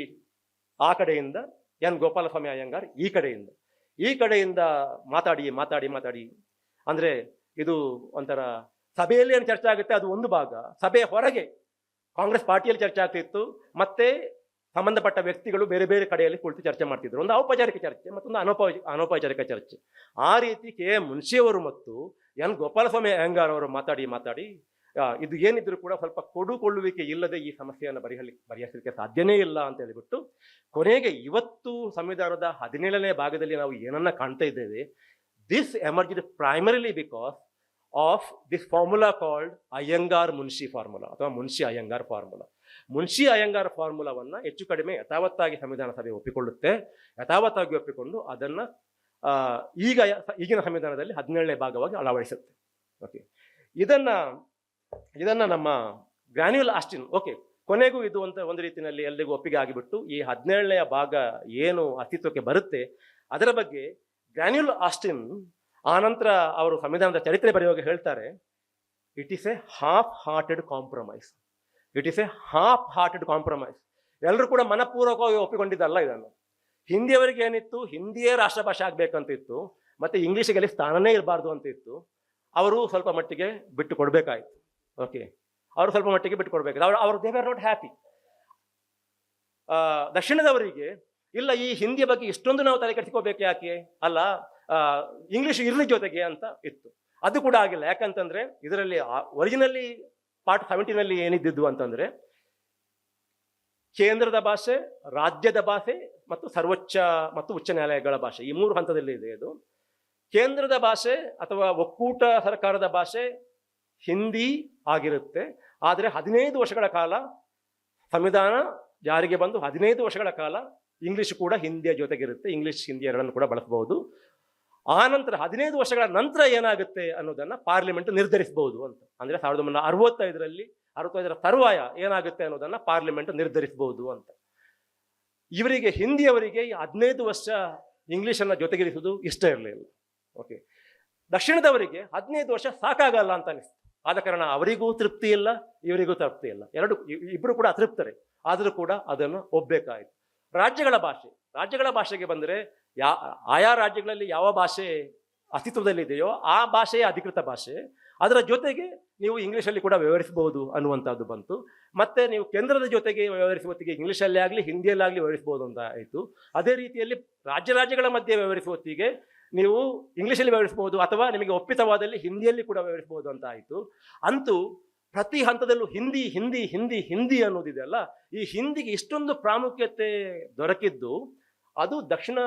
ಆ ಕಡೆಯಿಂದ, ಎನ್ ಗೋಪಾಲಸ್ವಾಮಿ ಅಯ್ಯಂಗಾರ್ ಈ ಕಡೆಯಿಂದ ಮಾತಾಡಿ ಅಂದ್ರೆ ಇದು ಒಂಥರ ಸಭೆಯಲ್ಲಿ ಏನು ಚರ್ಚೆ ಆಗುತ್ತೆ ಅದು ಒಂದು ಭಾಗ, ಸಭೆಯ ಹೊರಗೆ ಕಾಂಗ್ರೆಸ್ ಪಾರ್ಟಿಯಲ್ಲಿ ಚರ್ಚೆ ಆಗ್ತಿತ್ತು, ಮತ್ತೆ ಸಂಬಂಧಪಟ್ಟ ವ್ಯಕ್ತಿಗಳು ಬೇರೆ ಬೇರೆ ಕಡೆಯಲ್ಲಿ ಕುಳಿತು ಚರ್ಚೆ ಮಾಡ್ತಿದ್ರು. ಒಂದು ಔಪಚಾರಿಕ ಚರ್ಚೆ ಮತ್ತೊಂದು ಅನೌಪಚಾರಿಕ ಚರ್ಚೆ. ಆ ರೀತಿ ಕೆ ಎಂ ಮುನ್ಷಿಯವರು ಮತ್ತು ಎನ್ ಗೋಪಾಲಸ್ವಾಮಿ ಅಯ್ಯಂಗಾರ್ ಅವರು ಮಾತಾಡಿ ಇದು ಏನಿದ್ರು ಕೂಡ ಸ್ವಲ್ಪ ಕೊಡುಕೊಳ್ಳುವಿಕೆ ಇಲ್ಲದೆ ಈ ಸಮಸ್ಯೆಯನ್ನು ಬಗೆಹರಿಸಲಿಕ್ಕೆ ಸಾಧ್ಯನೇ ಇಲ್ಲ ಅಂತ ಹೇಳಿಬಿಟ್ಟು ಕೊನೆಗೆ ಇವತ್ತು ಸಂವಿಧಾನದ 17ನೇ ಭಾಗದಲ್ಲಿ ನಾವು ಏನನ್ನ ಕಾಣ್ತಾ ಇದ್ದೇವೆ, this emerged primarily because of this formula called Iyengar Munshi formula ಅಥವಾ ಮುನ್ಷಿ ಅಯ್ಯಂಗಾರ್ ಫಾರ್ಮುಲಾ. ಮುನ್ಷಿ ಅಯ್ಯಂಗಾರ್ ಫಾರ್ಮುಲಾವನ್ನು ಹೆಚ್ಚು ಕಡಿಮೆ ಯಥಾವತ್ತಾಗಿ ಸಂವಿಧಾನ ಸಭೆ ಒಪ್ಪಿಕೊಳ್ಳುತ್ತೆ. ಯಥಾವತ್ತಾಗಿ ಒಪ್ಪಿಕೊಂಡು ಅದನ್ನು ಈಗಿನ ಸಂವಿಧಾನದಲ್ಲಿ 17ನೇ ಭಾಗವಾಗಿ ಅಳವಡಿಸುತ್ತೆ. ಓಕೆ, ಇದನ್ನ ನಮ್ಮ ಗ್ರಾನ್ಯುಲ್ ಆಸ್ಟಿನ್, ಓಕೆ, ಕೊನೆಗೂ ಇದು ಅಂತ ಒಂದು ರೀತಿಯಲ್ಲಿ ಎಲ್ರಿಗೂ ಒಪ್ಪಿಗೆ ಆಗಿಬಿಟ್ಟು ಈ 17ನೇ ಭಾಗ ಏನು ಅಸ್ತಿತ್ವಕ್ಕೆ ಬರುತ್ತೆ ಅದರ ಬಗ್ಗೆ ಗ್ರಾನ್ಯುಲ್ ಆಸ್ಟಿನ್ ಆನಂತರ ಅವರು ಸಂವಿಧಾನದ ಚರಿತ್ರೆ ಬರೆಯುವಾಗ ಹೇಳ್ತಾರೆ, it is A half hearted compromise. ಎಲ್ಲರೂ ಕೂಡ ಮನಪೂರ್ವಕವಾಗಿ ಒಪ್ಪಿಕೊಂಡಿದ್ದಲ್ಲ ಇದನ್ನು. ಹಿಂದಿಯವರಿಗೆ ಏನಿತ್ತು, ಹಿಂದಿಯೇ ರಾಷ್ಟ್ರ ಭಾಷೆ ಆಗ್ಬೇಕಂತಿತ್ತು, ಮತ್ತೆ ಇಂಗ್ಲಿಷಿಗೆ ಸ್ಥಾನನೇ ಇರಬಾರ್ದು ಅಂತ ಇತ್ತು. ಅವರು ಸ್ವಲ್ಪ ಮಟ್ಟಿಗೆ ಬಿಟ್ಟು ಕೊಡ್ಬೇಕಾಯ್ತು. ಓಕೆ, ಅವರು ಸ್ವಲ್ಪ ಮಟ್ಟಿಗೆ ಬಿಟ್ಟು ಕೊಡ್ಬೇಕು. ಅವರು ದೇ ಆರ್ ನಾಟ್ ಹ್ಯಾಪಿ. ದಕ್ಷಿಣದವರಿಗೆ ಇಲ್ಲ, ಈ ಹಿಂದಿಯ ಬಗ್ಗೆ ಇಷ್ಟೊಂದು ನಾವು ತಲೆ ಕೆಡಿಸಿಕೋಬೇಕು ಯಾಕೆ, ಅಲ್ಲ ಇಂಗ್ಲಿಷ್ ಇರ್ಲಿ ಜೊತೆಗೆ ಅಂತ ಇತ್ತು. ಅದು ಕೂಡ ಆಗಿಲ್ಲ. ಯಾಕಂತಂದ್ರೆ ಇದರಲ್ಲಿ ಒರಿಜಿನಲಿ ಪಾರ್ಟ್ 17ನಲ್ಲಿ ಏನಿದ್ದು ಅಂತಂದ್ರೆ ಕೇಂದ್ರದ ಭಾಷೆ, ರಾಜ್ಯದ ಭಾಷೆ ಮತ್ತು ಸರ್ವೋಚ್ಚ ಮತ್ತು ಉಚ್ಚ ನ್ಯಾಯಾಲಯಗಳ ಭಾಷೆ, ಈ 3 ಹಂತದಲ್ಲಿ ಇದೆ ಇದು. ಕೇಂದ್ರದ ಭಾಷೆ ಅಥವಾ ಒಕ್ಕೂಟ ಸರ್ಕಾರದ ಭಾಷೆ ಹಿಂದಿ ಆಗಿರುತ್ತೆ. ಆದರೆ 15 ವರ್ಷಗಳ ಕಾಲ ಸಂವಿಧಾನ ಜಾರಿಗೆ ಬಂದು 15 ವರ್ಷಗಳ ಕಾಲ ಇಂಗ್ಲಿಷ್ ಕೂಡ ಹಿಂದಿಯ ಜೊತೆಗಿರುತ್ತೆ. ಇಂಗ್ಲಿಷ್ ಹಿಂದಿ ಎರಡನ್ನು ಕೂಡ ಬಳಸಬಹುದು. ಆ ನಂತರ 15 ವರ್ಷಗಳ ನಂತರ ಏನಾಗುತ್ತೆ ಅನ್ನೋದನ್ನ ಪಾರ್ಲಿಮೆಂಟ್ ನಿರ್ಧರಿಸಬಹುದು ಅಂತ. ಅಂದ್ರೆ 1965ರ ತರುವಾಯ ಏನಾಗುತ್ತೆ ಅನ್ನೋದನ್ನ ಪಾರ್ಲಿಮೆಂಟ್ ನಿರ್ಧರಿಸಬಹುದು ಅಂತ. ಇವರಿಗೆ ಹಿಂದಿಯವರಿಗೆ 15 ವರ್ಷ ಇಂಗ್ಲಿಷನ್ನ ಜೊತೆಗಿರಿಸುವುದು ಇಷ್ಟ ಇರಲಿಲ್ಲ. ಓಕೆ, ದಕ್ಷಿಣದವರಿಗೆ 15 ವರ್ಷ ಸಾಕಾಗಲ್ಲ ಅಂತ ಅನಿಸ್ತು. ಆದ ಕಾರಣ ಅವರಿಗೂ ತೃಪ್ತಿ ಇಲ್ಲ, ಇವರಿಗೂ ತೃಪ್ತಿ ಇಲ್ಲ, ಇಬ್ಬರು ಕೂಡ ಅತೃಪ್ತರೆ. ಆದರೂ ಕೂಡ ಅದನ್ನು ಒಪ್ಪಬೇಕಾಯಿತು. ರಾಜ್ಯಗಳ ಭಾಷೆಗೆ ಬಂದರೆ ಆಯಾ ರಾಜ್ಯಗಳಲ್ಲಿ ಯಾವ ಭಾಷೆ ಅಸ್ತಿತ್ವದಲ್ಲಿದೆಯೋ ಆ ಭಾಷೆಯೇ ಅಧಿಕೃತ ಭಾಷೆ. ಅದರ ಜೊತೆಗೆ ನೀವು ಇಂಗ್ಲೀಷಲ್ಲಿ ಕೂಡ ವ್ಯವಹರಿಸಬಹುದು ಅನ್ನುವಂಥದ್ದು ಬಂತು. ಮತ್ತೆ ನೀವು ಕೇಂದ್ರದ ಜೊತೆಗೆ ವ್ಯವಹರಿಸುವತ್ತಿಗೆ ಇಂಗ್ಲೀಷಲ್ಲೇ ಆಗಲಿ ಹಿಂದಿಯಲ್ಲಾಗಲಿ ವ್ಯವಹರಿಸಬಹುದು ಅಂತ ಆಯಿತು. ಅದೇ ರೀತಿಯಲ್ಲಿ ರಾಜ್ಯಗಳ ಮಧ್ಯೆ ವ್ಯವಹರಿಸುವತ್ತಿಗೆ ನೀವು ಇಂಗ್ಲೀಷಲ್ಲಿ ವ್ಯವಹರಿಸಬಹುದು ಅಥವಾ ನಿಮಗೆ ಒಪ್ಪಿತವಾದಲ್ಲಿ ಹಿಂದಿಯಲ್ಲಿ ಕೂಡ ವ್ಯವಹರಿಸಬಹುದು ಅಂತ ಆಯಿತು. ಅಂತೂ ಪ್ರತಿ ಹಂತದಲ್ಲೂ ಹಿಂದಿ ಹಿಂದಿ ಹಿಂದಿ ಹಿಂದಿ ಅನ್ನೋದಿದೆ ಅಲ್ಲ, ಈ ಹಿಂದಿಗೆ ಇಷ್ಟೊಂದು ಪ್ರಾಮುಖ್ಯತೆ ದೊರಕಿದ್ದು ಅದು ದಕ್ಷಿಣ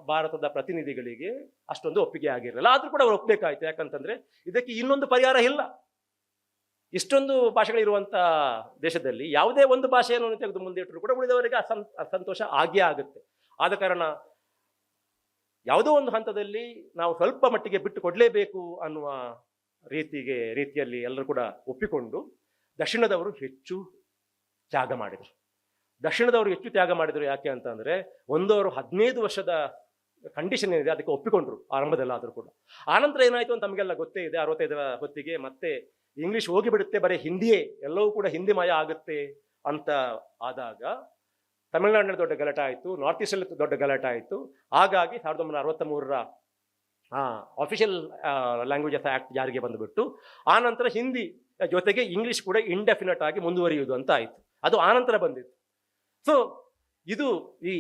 ಭಾರತದ ಪ್ರತಿನಿಧಿಗಳಿಗೆ ಅಷ್ಟೊಂದು ಒಪ್ಪಿಗೆ ಆಗಿರಲಿಲ್ಲ. ಆದರೂ ಕೂಡ ಅವರು ಒಪ್ಪಬೇಕಾಯ್ತು. ಯಾಕಂತಂದ್ರೆ ಇದಕ್ಕೆ ಇನ್ನೊಂದು ಪರಿಹಾರ ಇಲ್ಲ. ಇಷ್ಟೊಂದು ಭಾಷೆಗಳಿರುವಂಥ ದೇಶದಲ್ಲಿ ಯಾವುದೇ ಒಂದು ಭಾಷೆಯನ್ನು ತೆಗೆದು ಮುಂದೆ ಇಟ್ಟರು ಕೂಡ ಉಳಿದವರಿಗೆ ಅಸಂತೋಷ ಆಗೇ ಆಗುತ್ತೆ. ಆದ ಕಾರಣ ಯಾವುದೋ ಒಂದು ಹಂತದಲ್ಲಿ ನಾವು ಸ್ವಲ್ಪ ಮಟ್ಟಿಗೆ ಬಿಟ್ಟು ಕೊಡಲೇಬೇಕು ಅನ್ನುವ ರೀತಿಯಲ್ಲಿ ಎಲ್ಲರೂ ಕೂಡ ಒಪ್ಪಿಕೊಂಡು ದಕ್ಷಿಣದವರು ಹೆಚ್ಚು ತ್ಯಾಗ ಮಾಡಿದರು. ಯಾಕೆ ಅಂತಂದ್ರೆ ಅವರು 15 ವರ್ಷದ ಕಂಡೀಷನ್ ಏನಿದೆ ಅದಕ್ಕೆ ಒಪ್ಪಿಕೊಂಡ್ರು ಆರಂಭದಲ್ಲಾದರೂ ಕೂಡ. ಆನಂತರ ಏನಾಯ್ತು ಅಂತ ನಮಗೆಲ್ಲ ಗೊತ್ತೇ ಇದೆ. 65ರ ಹೊತ್ತಿಗೆ ಮತ್ತೆ ಇಂಗ್ಲಿಷ್ ಹೋಗಿಬಿಡುತ್ತೆ, ಬರೀ ಹಿಂದಿಯೇ ಎಲ್ಲವೂ ಕೂಡ ಹಿಂದಿ ಮಯ ಆಗುತ್ತೆ ಅಂತ ಆದಾಗ ತಮಿಳುನಾಡಿನಲ್ಲಿ ದೊಡ್ಡ ಗಲಾಟೆ ಆಯಿತು, ನಾರ್ತ್ ಈಸ್ಟಲ್ಲಿ ದೊಡ್ಡ ಗಲಾಟೆ ಆಯಿತು. ಹಾಗಾಗಿ 1963ರ ಆಫಿಷಿಯಲ್ ಲ್ಯಾಂಗ್ವೇಜಸ್ ಆಕ್ಟ್ ಜಾರಿಗೆ ಬಂದುಬಿಟ್ಟು ಆನಂತರ ಹಿಂದಿ ಜೊತೆಗೆ ಇಂಗ್ಲಿಷ್ ಕೂಡ ಇಂಡೆಫಿನೆಟ್ ಆಗಿ ಮುಂದುವರಿಯುವುದು ಅಂತ ಆಯಿತು. ಅದು ಆನಂತರ ಬಂದಿತ್ತು. ಸೊ ಇದು ಈ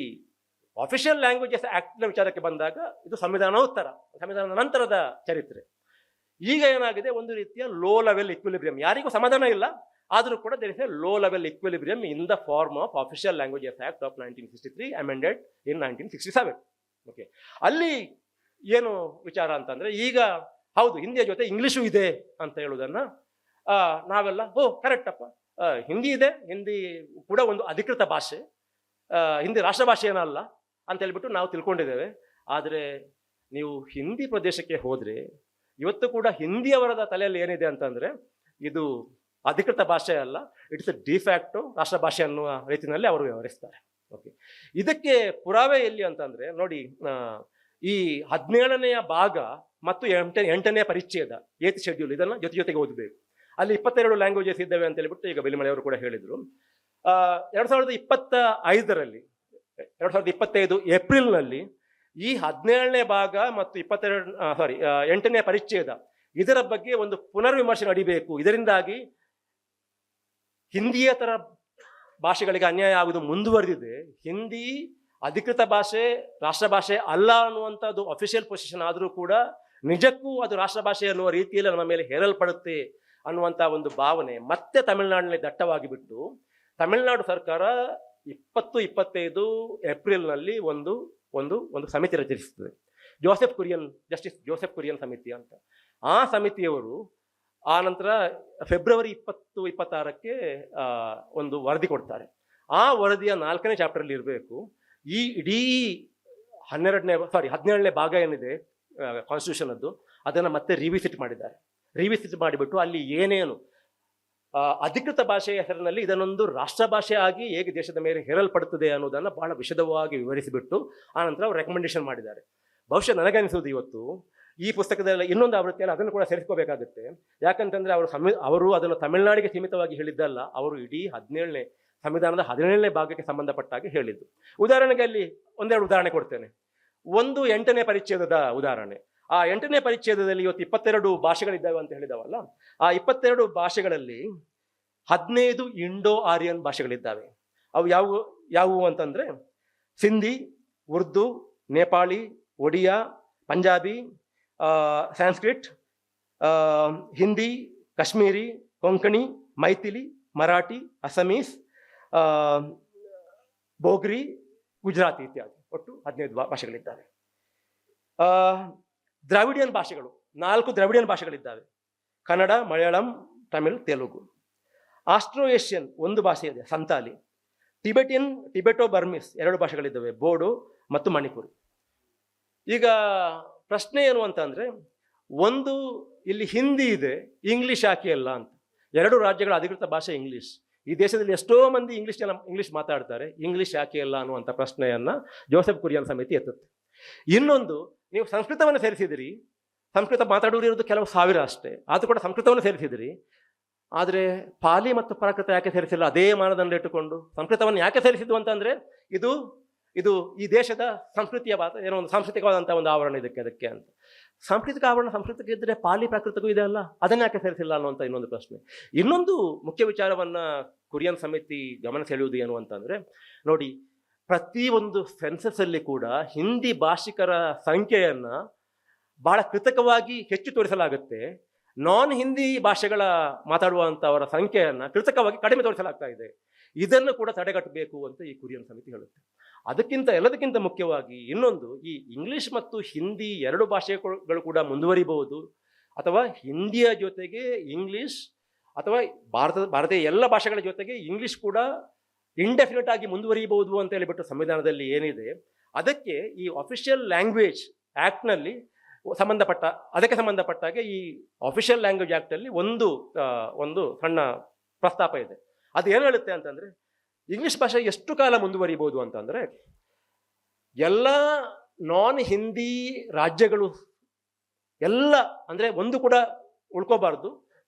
ಆಫಿಷಿಯಲ್ ಲ್ಯಾಂಗ್ವೇಜಸ್ ಆಕ್ಟ್ನ ವಿಚಾರಕ್ಕೆ ಬಂದಾಗ ಇದು ಸಂವಿಧಾನದ ನಂತರದ ಚರಿತ್ರೆ. ಈಗ ಏನಾಗಿದೆ, ಒಂದು ರೀತಿಯ ಲೋ ಲೆವೆಲ್ ಇಕ್ವಿಲಿಬ್ರಿಯಂ. ಯಾರಿಗೂ ಸಮಾಧಾನ ಇಲ್ಲ, ಆದರೂ ಕೂಡ there is a low level equilibrium in the form of official languages act of 1963 amended in 1967. Okay, ಅಲ್ಲಿ ಏನು ವಿಚಾರ ಅಂತಂದ್ರೆ ಈಗ ಹೌದು ಹಿಂದಿಯ ಜೊತೆ ಇಂಗ್ಲಿಷು ಇದೆ ಅಂತ ಹೇಳುವುದನ್ನ ನಾವೆಲ್ಲ ಕರೆಕ್ಟಪ್ಪ, ಹಿಂದಿ ಇದೆ, ಹಿಂದಿ ಕೂಡ ಒಂದು ಅಧಿಕೃತ ಭಾಷೆ, ಹಿಂದಿ ರಾಷ್ಟ್ರ ಭಾಷೆ ಏನಲ್ಲ ಅಂತ ಹೇಳ್ಬಿಟ್ಟು ನಾವು ತಿಳ್ಕೊಂಡಿದ್ದೇವೆ. ಆದರೆ ನೀವು ಹಿಂದಿ ಪ್ರದೇಶಕ್ಕೆ ಹೋದರೆ ಇವತ್ತು ಕೂಡ ಹಿಂದಿಯವರದ ತಲೆಯಲ್ಲಿ ಏನಿದೆ ಅಂತಂದರೆ ಇದು ಅಧಿಕೃತ ಭಾಷೆ ಅಲ್ಲ, ಇಟ್ಸ್ ಎ ಡಿಫ್ಯಾಕ್ಟೋ ರಾಷ್ಟ್ರ ಭಾಷೆ ಅನ್ನುವ ರೀತಿಯಲ್ಲಿ ಅವರು ವ್ಯವಹರಿಸ್ತಾರೆ. ಓಕೆ, ಇದಕ್ಕೆ ಪುರಾವೆ ಎಲ್ಲಿ ಅಂತಂದರೆ ನೋಡಿ, ಈ 17ನೇ ಭಾಗ ಮತ್ತು 8ನೇ ಪರಿಚ್ಛೇದ 8th ಶೆಡ್ಯೂಲ್, ಇದನ್ನು ಜೊತೆಗೆ ಓದಬೇಕು. ಅಲ್ಲಿ 22 ಲ್ಯಾಂಗ್ವೇಜಸ್ ಇದ್ದಾವೆ ಅಂತ ಹೇಳ್ಬಿಟ್ಟು ಈಗ ಬೆಲಿಮಳೆ ಅವರು ಕೂಡ ಹೇಳಿದರು. 2025 ಏಪ್ರಿಲ್ನಲ್ಲಿ ಈ 17ನೇ ಭಾಗ ಮತ್ತು 8ನೇ ಪರಿಚ್ಛೇದ ಇದರ ಬಗ್ಗೆ ಒಂದು ಪುನರ್ವಿಮರ್ಶೆ ನಡಿಬೇಕು. ಇದರಿಂದಾಗಿ ಹಿಂದಿಯೇತರ ಭಾಷೆಗಳಿಗೆ ಅನ್ಯಾಯ ಆಗುವುದು ಮುಂದುವರೆದಿದೆ. ಹಿಂದಿ ಅಧಿಕೃತ ಭಾಷೆ, ರಾಷ್ಟ್ರ ಭಾಷೆ ಅಲ್ಲ ಅನ್ನುವಂಥದ್ದು ಅಫಿಷಿಯಲ್ ಪೊಸಿಷನ್ ಆದರೂ ಕೂಡ ನಿಜಕ್ಕೂ ಅದು ರಾಷ್ಟ್ರ ಭಾಷೆ ಅನ್ನುವ ರೀತಿಯಲ್ಲಿ ನಮ್ಮ ಮೇಲೆ ಹೇರಲ್ಪಡುತ್ತೆ ಅನ್ನುವಂಥ ಒಂದು ಭಾವನೆ ಮತ್ತೆ ತಮಿಳುನಾಡಿನಲ್ಲಿ ದಟ್ಟವಾಗಿ ಬಿಟ್ಟು ತಮಿಳುನಾಡು ಸರ್ಕಾರ 2025 ಏಪ್ರಿಲ್ನಲ್ಲಿ ಒಂದು ಒಂದು ಒಂದು ಸಮಿತಿ ರಚಿಸುತ್ತದೆ. ಜಸ್ಟಿಸ್ ಜೋಸೆಫ್ ಕುರಿಯನ್ ಸಮಿತಿ ಅಂತ. ಆ ಸಮಿತಿಯವರು ಆ ನಂತರ ಫೆಬ್ರವರಿ 2026ಕ್ಕೆ ಒಂದು ವರದಿ ಕೊಡ್ತಾರೆ. ಆ ವರದಿಯ 4ನೇ ಚಾಪ್ಟರ್ಲ್ಲಿ ಇರಬೇಕು ಈ ಇಡೀ 17ನೇ ಭಾಗ ಏನಿದೆ ಕಾನ್ಸ್ಟಿಟ್ಯೂಷನದ್ದು, ಅದನ್ನು ಮತ್ತೆ ರಿವಿಸಿಟ್ ಮಾಡಿದ್ದಾರೆ. ರಿವಿಸಿಟ್ ಮಾಡಿಬಿಟ್ಟು ಅಲ್ಲಿ ಏನೇನು ಅಧಿಕೃತ ಭಾಷೆಯ ಹೆಸರಿನಲ್ಲಿ ಇದನ್ನೊಂದು ರಾಷ್ಟ್ರ ಭಾಷೆ ಆಗಿ ಹೇಗೆ ದೇಶದ ಮೇಲೆ ಹೇರಲ್ಪಡುತ್ತದೆ ಅನ್ನೋದನ್ನು ಬಹಳ ವಿಶದವಾಗಿ ವಿವರಿಸಿಬಿಟ್ಟು ಆನಂತರ ಅವರು ರೆಕಮೆಂಡೇಶನ್ ಮಾಡಿದ್ದಾರೆ. ಬಹುಶಃ ನನಗನಿಸೋದು ಇವತ್ತು ಈ ಪುಸ್ತಕದಲ್ಲಿ ಇನ್ನೊಂದು ಆವೃತ್ತಿಯಲ್ಲಿ ಅದನ್ನು ಕೂಡ ಸೇರಿಸ್ಕೋಬೇಕಾಗುತ್ತೆ. ಯಾಕಂತಂದರೆ ಅವರು ಅದನ್ನು ತಮಿಳುನಾಡಿಗೆ ಸೀಮಿತವಾಗಿ ಹೇಳಿದ್ದಲ್ಲ, ಅವರು ಇಡೀ ಸಂವಿಧಾನದ 17ನೇ ಭಾಗಕ್ಕೆ ಸಂಬಂಧಪಟ್ಟಾಗಿ ಹೇಳಿದ್ದು. ಉದಾಹರಣೆಗೆ ಅಲ್ಲಿ ಒಂದೆರಡು ಉದಾಹರಣೆ ಕೊಡ್ತೇನೆ. ಒಂದು 8ನೇ ಪರಿಚ್ಛೇದದ ಉದಾಹರಣೆ. ಆ 8ನೇ ಪರಿಚ್ಛೇದದಲ್ಲಿ ಇವತ್ತು 22 ಭಾಷೆಗಳಿದ್ದಾವೆ ಅಂತ ಹೇಳಿದವಲ್ಲ, ಆ 22 ಭಾಷೆಗಳಲ್ಲಿ 15 ಇಂಡೋ ಆರ್ಯನ್ ಭಾಷೆಗಳಿದ್ದಾವೆ. ಅವು ಯಾವುವು ಅಂತಂದರೆ ಸಿಂಧಿ, ಉರ್ದು, ನೇಪಾಳಿ, ಒಡಿಯಾ, ಪಂಜಾಬಿ, ಸಂಸ್ಕೃತ್, ಹಿಂದಿ, ಕಾಶ್ಮೀರಿ, ಕೊಂಕಣಿ, ಮೈಥಿಲಿ, ಮರಾಠಿ, ಅಸಮೀಸ್, ಬೋಗ್ರಿ, ಗುಜರಾತಿ ಇತ್ಯಾದಿ. ಒಟ್ಟು 15 ಭಾಷೆಗಳಿದ್ದಾವೆ. ದ್ರಾವಿಡಿಯನ್ ಭಾಷೆಗಳು 4 ದ್ರಾವಿಡಿಯನ್ ಭಾಷೆಗಳಿದ್ದಾವೆ: ಕನ್ನಡ, ಮಲಯಾಳಂ, ತಮಿಳ್, ತೆಲುಗು. ಆಸ್ಟ್ರೋ ಏಷ್ಯನ್ ಒಂದು ಭಾಷೆ ಇದೆ, ಸಂತಾಲಿ. ಟಿಬೆಟೋ ಬರ್ಮೀಸ್ 2 ಭಾಷೆಗಳಿದ್ದಾವೆ, ಬೋಡೋ ಮತ್ತು ಮಣಿಪುರಿ. ಈಗ ಪ್ರಶ್ನೆ ಏನು ಅಂತಂದರೆ, ಒಂದು ಇಲ್ಲಿ ಹಿಂದಿ ಇದೆ, ಇಂಗ್ಲೀಷ್ ಯಾಕೆ ಅಲ್ಲ ಅಂತ. 2 ರಾಜ್ಯಗಳ ಅಧಿಕೃತ ಭಾಷೆ ಇಂಗ್ಲೀಷ್. ಈ ದೇಶದಲ್ಲಿ ಎಷ್ಟೋ ಮಂದಿ ಇಂಗ್ಲೀಷ್ ಮಾತಾಡ್ತಾರೆ, ಇಂಗ್ಲೀಷ್ ಯಾಕೆ ಅಲ್ಲ ಅನ್ನುವಂಥ ಪ್ರಶ್ನೆಯನ್ನು ಜೋಸೆಫ್ ಕುರಿಯನ್ ಸಮಿತಿ ಎತ್ತುತ್ತೆ. ಇನ್ನೊಂದು, ನೀವು ಸಂಸ್ಕೃತವನ್ನು ಸೇರಿಸಿದಿರಿ, ಸಂಸ್ಕೃತ ಮಾತಾಡೋರು ಇರೋದು ಕೆಲವು ಸಾವಿರ ಅಷ್ಟೇ, ಆದರೂ ಕೂಡ ಸಂಸ್ಕೃತವನ್ನು ಸೇರಿಸಿದಿರಿ. ಆದರೆ ಪಾಲಿ ಮತ್ತು ಪ್ರಾಕೃತ ಯಾಕೆ ಸೇರಿಸಿಲ್ಲ? ಅದೇ ಮಾನದಂಡ ಇಟ್ಟುಕೊಂಡು ಸಂಸ್ಕೃತವನ್ನು ಯಾಕೆ ಸೇರಿಸಿದ್ದು ಅಂತಂದರೆ ಇದು ಈ ದೇಶದ ಸಂಸ್ಕೃತಿಯ ಏನೋ ಒಂದು ಸಾಂಸ್ಕೃತಿಕವಾದಂಥ ಒಂದು ಆವರಣ ಅದಕ್ಕೆ ಅಂತ. ಸಾಂಸ್ಕೃತಿಕ ಆವರಣ ಸಂಸ್ಕೃತಕ್ಕೆ ಇದ್ದರೆ ಪಾಲಿ ಪ್ರಾಕೃತಕ್ಕೂ ಇದೆ ಅಲ್ಲ, ಅದನ್ನು ಯಾಕೆ ಸೇರಿಸಿಲ್ಲ ಅನ್ನುವಂಥ ಇನ್ನೊಂದು ಪ್ರಶ್ನೆ. ಇನ್ನೊಂದು ಮುಖ್ಯ ವಿಚಾರವನ್ನು ಕುರಿಯನ್ ಸಮಿತಿ ಗಮನ ಸೆಳೆಯುವುದು ಏನು ಅಂತಂದರೆ, ನೋಡಿ, ಪ್ರತಿಯೊಂದು ಸೆನ್ಸಸ್ಸಲ್ಲಿ ಕೂಡ ಹಿಂದಿ ಭಾಷಿಕರ ಸಂಖ್ಯೆಯನ್ನು ಬಹಳ ಕೃತಕವಾಗಿ ಹೆಚ್ಚು ತೋರಿಸಲಾಗುತ್ತೆ. ನಾನ್ ಹಿಂದಿ ಭಾಷೆಗಳ ಮಾತಾಡುವಂಥವರ ಸಂಖ್ಯೆಯನ್ನು ಕೃತಕವಾಗಿ ಕಡಿಮೆ ತೋರಿಸಲಾಗ್ತಾ ಇದೆ. ಇದನ್ನು ಕೂಡ ತಡೆಗಟ್ಟಬೇಕು ಅಂತ ಈ ಕುರಿಯನ್ ಸಮಿತಿ ಹೇಳುತ್ತೆ. ಎಲ್ಲದಕ್ಕಿಂತ ಮುಖ್ಯವಾಗಿ ಇನ್ನೊಂದು, ಈ ಇಂಗ್ಲೀಷ್ ಮತ್ತು ಹಿಂದಿ 2 ಭಾಷೆಗಳು ಕೂಡ ಮುಂದುವರಿಬಹುದು, ಅಥವಾ ಹಿಂದಿಯ ಜೊತೆಗೆ ಇಂಗ್ಲೀಷ್ ಅಥವಾ ಭಾರತೀಯ ಎಲ್ಲ ಭಾಷೆಗಳ ಜೊತೆಗೆ ಇಂಗ್ಲೀಷ್ ಕೂಡ ಇಂಡೆಫಿನೆಟ್ ಆಗಿ ಮುಂದುವರಿಯಬಹುದು ಅಂತ ಹೇಳಿಬಿಟ್ಟು ಸಂವಿಧಾನದಲ್ಲಿ ಏನಿದೆ, ಅದಕ್ಕೆ ಈ ಅಫಿಷಿಯಲ್ ಲ್ಯಾಂಗ್ವೇಜ್ ಆ್ಯಕ್ಟ್ನಲ್ಲಿ ಅದಕ್ಕೆ ಸಂಬಂಧಪಟ್ಟಾಗೆ ಈ ಅಫಿಷಿಯಲ್ ಲ್ಯಾಂಗ್ವೇಜ್ ಆ್ಯಕ್ಟಲ್ಲಿ ಒಂದು ಸಣ್ಣ ಪ್ರಸ್ತಾಪ ಇದೆ. ಅದು ಏನು ಹೇಳುತ್ತೆ ಅಂತಂದರೆ, ಇಂಗ್ಲೀಷ್ ಭಾಷೆ ಎಷ್ಟು ಕಾಲ ಮುಂದುವರಿಬೋದು ಅಂತಂದರೆ, ಎಲ್ಲ ನಾನ್ ಹಿಂದಿ ರಾಜ್ಯಗಳು ಎಲ್ಲ ಅಂದರೆ ಒಂದು ಕೂಡ ಉಳ್ಕೋಬಾರ್ದು,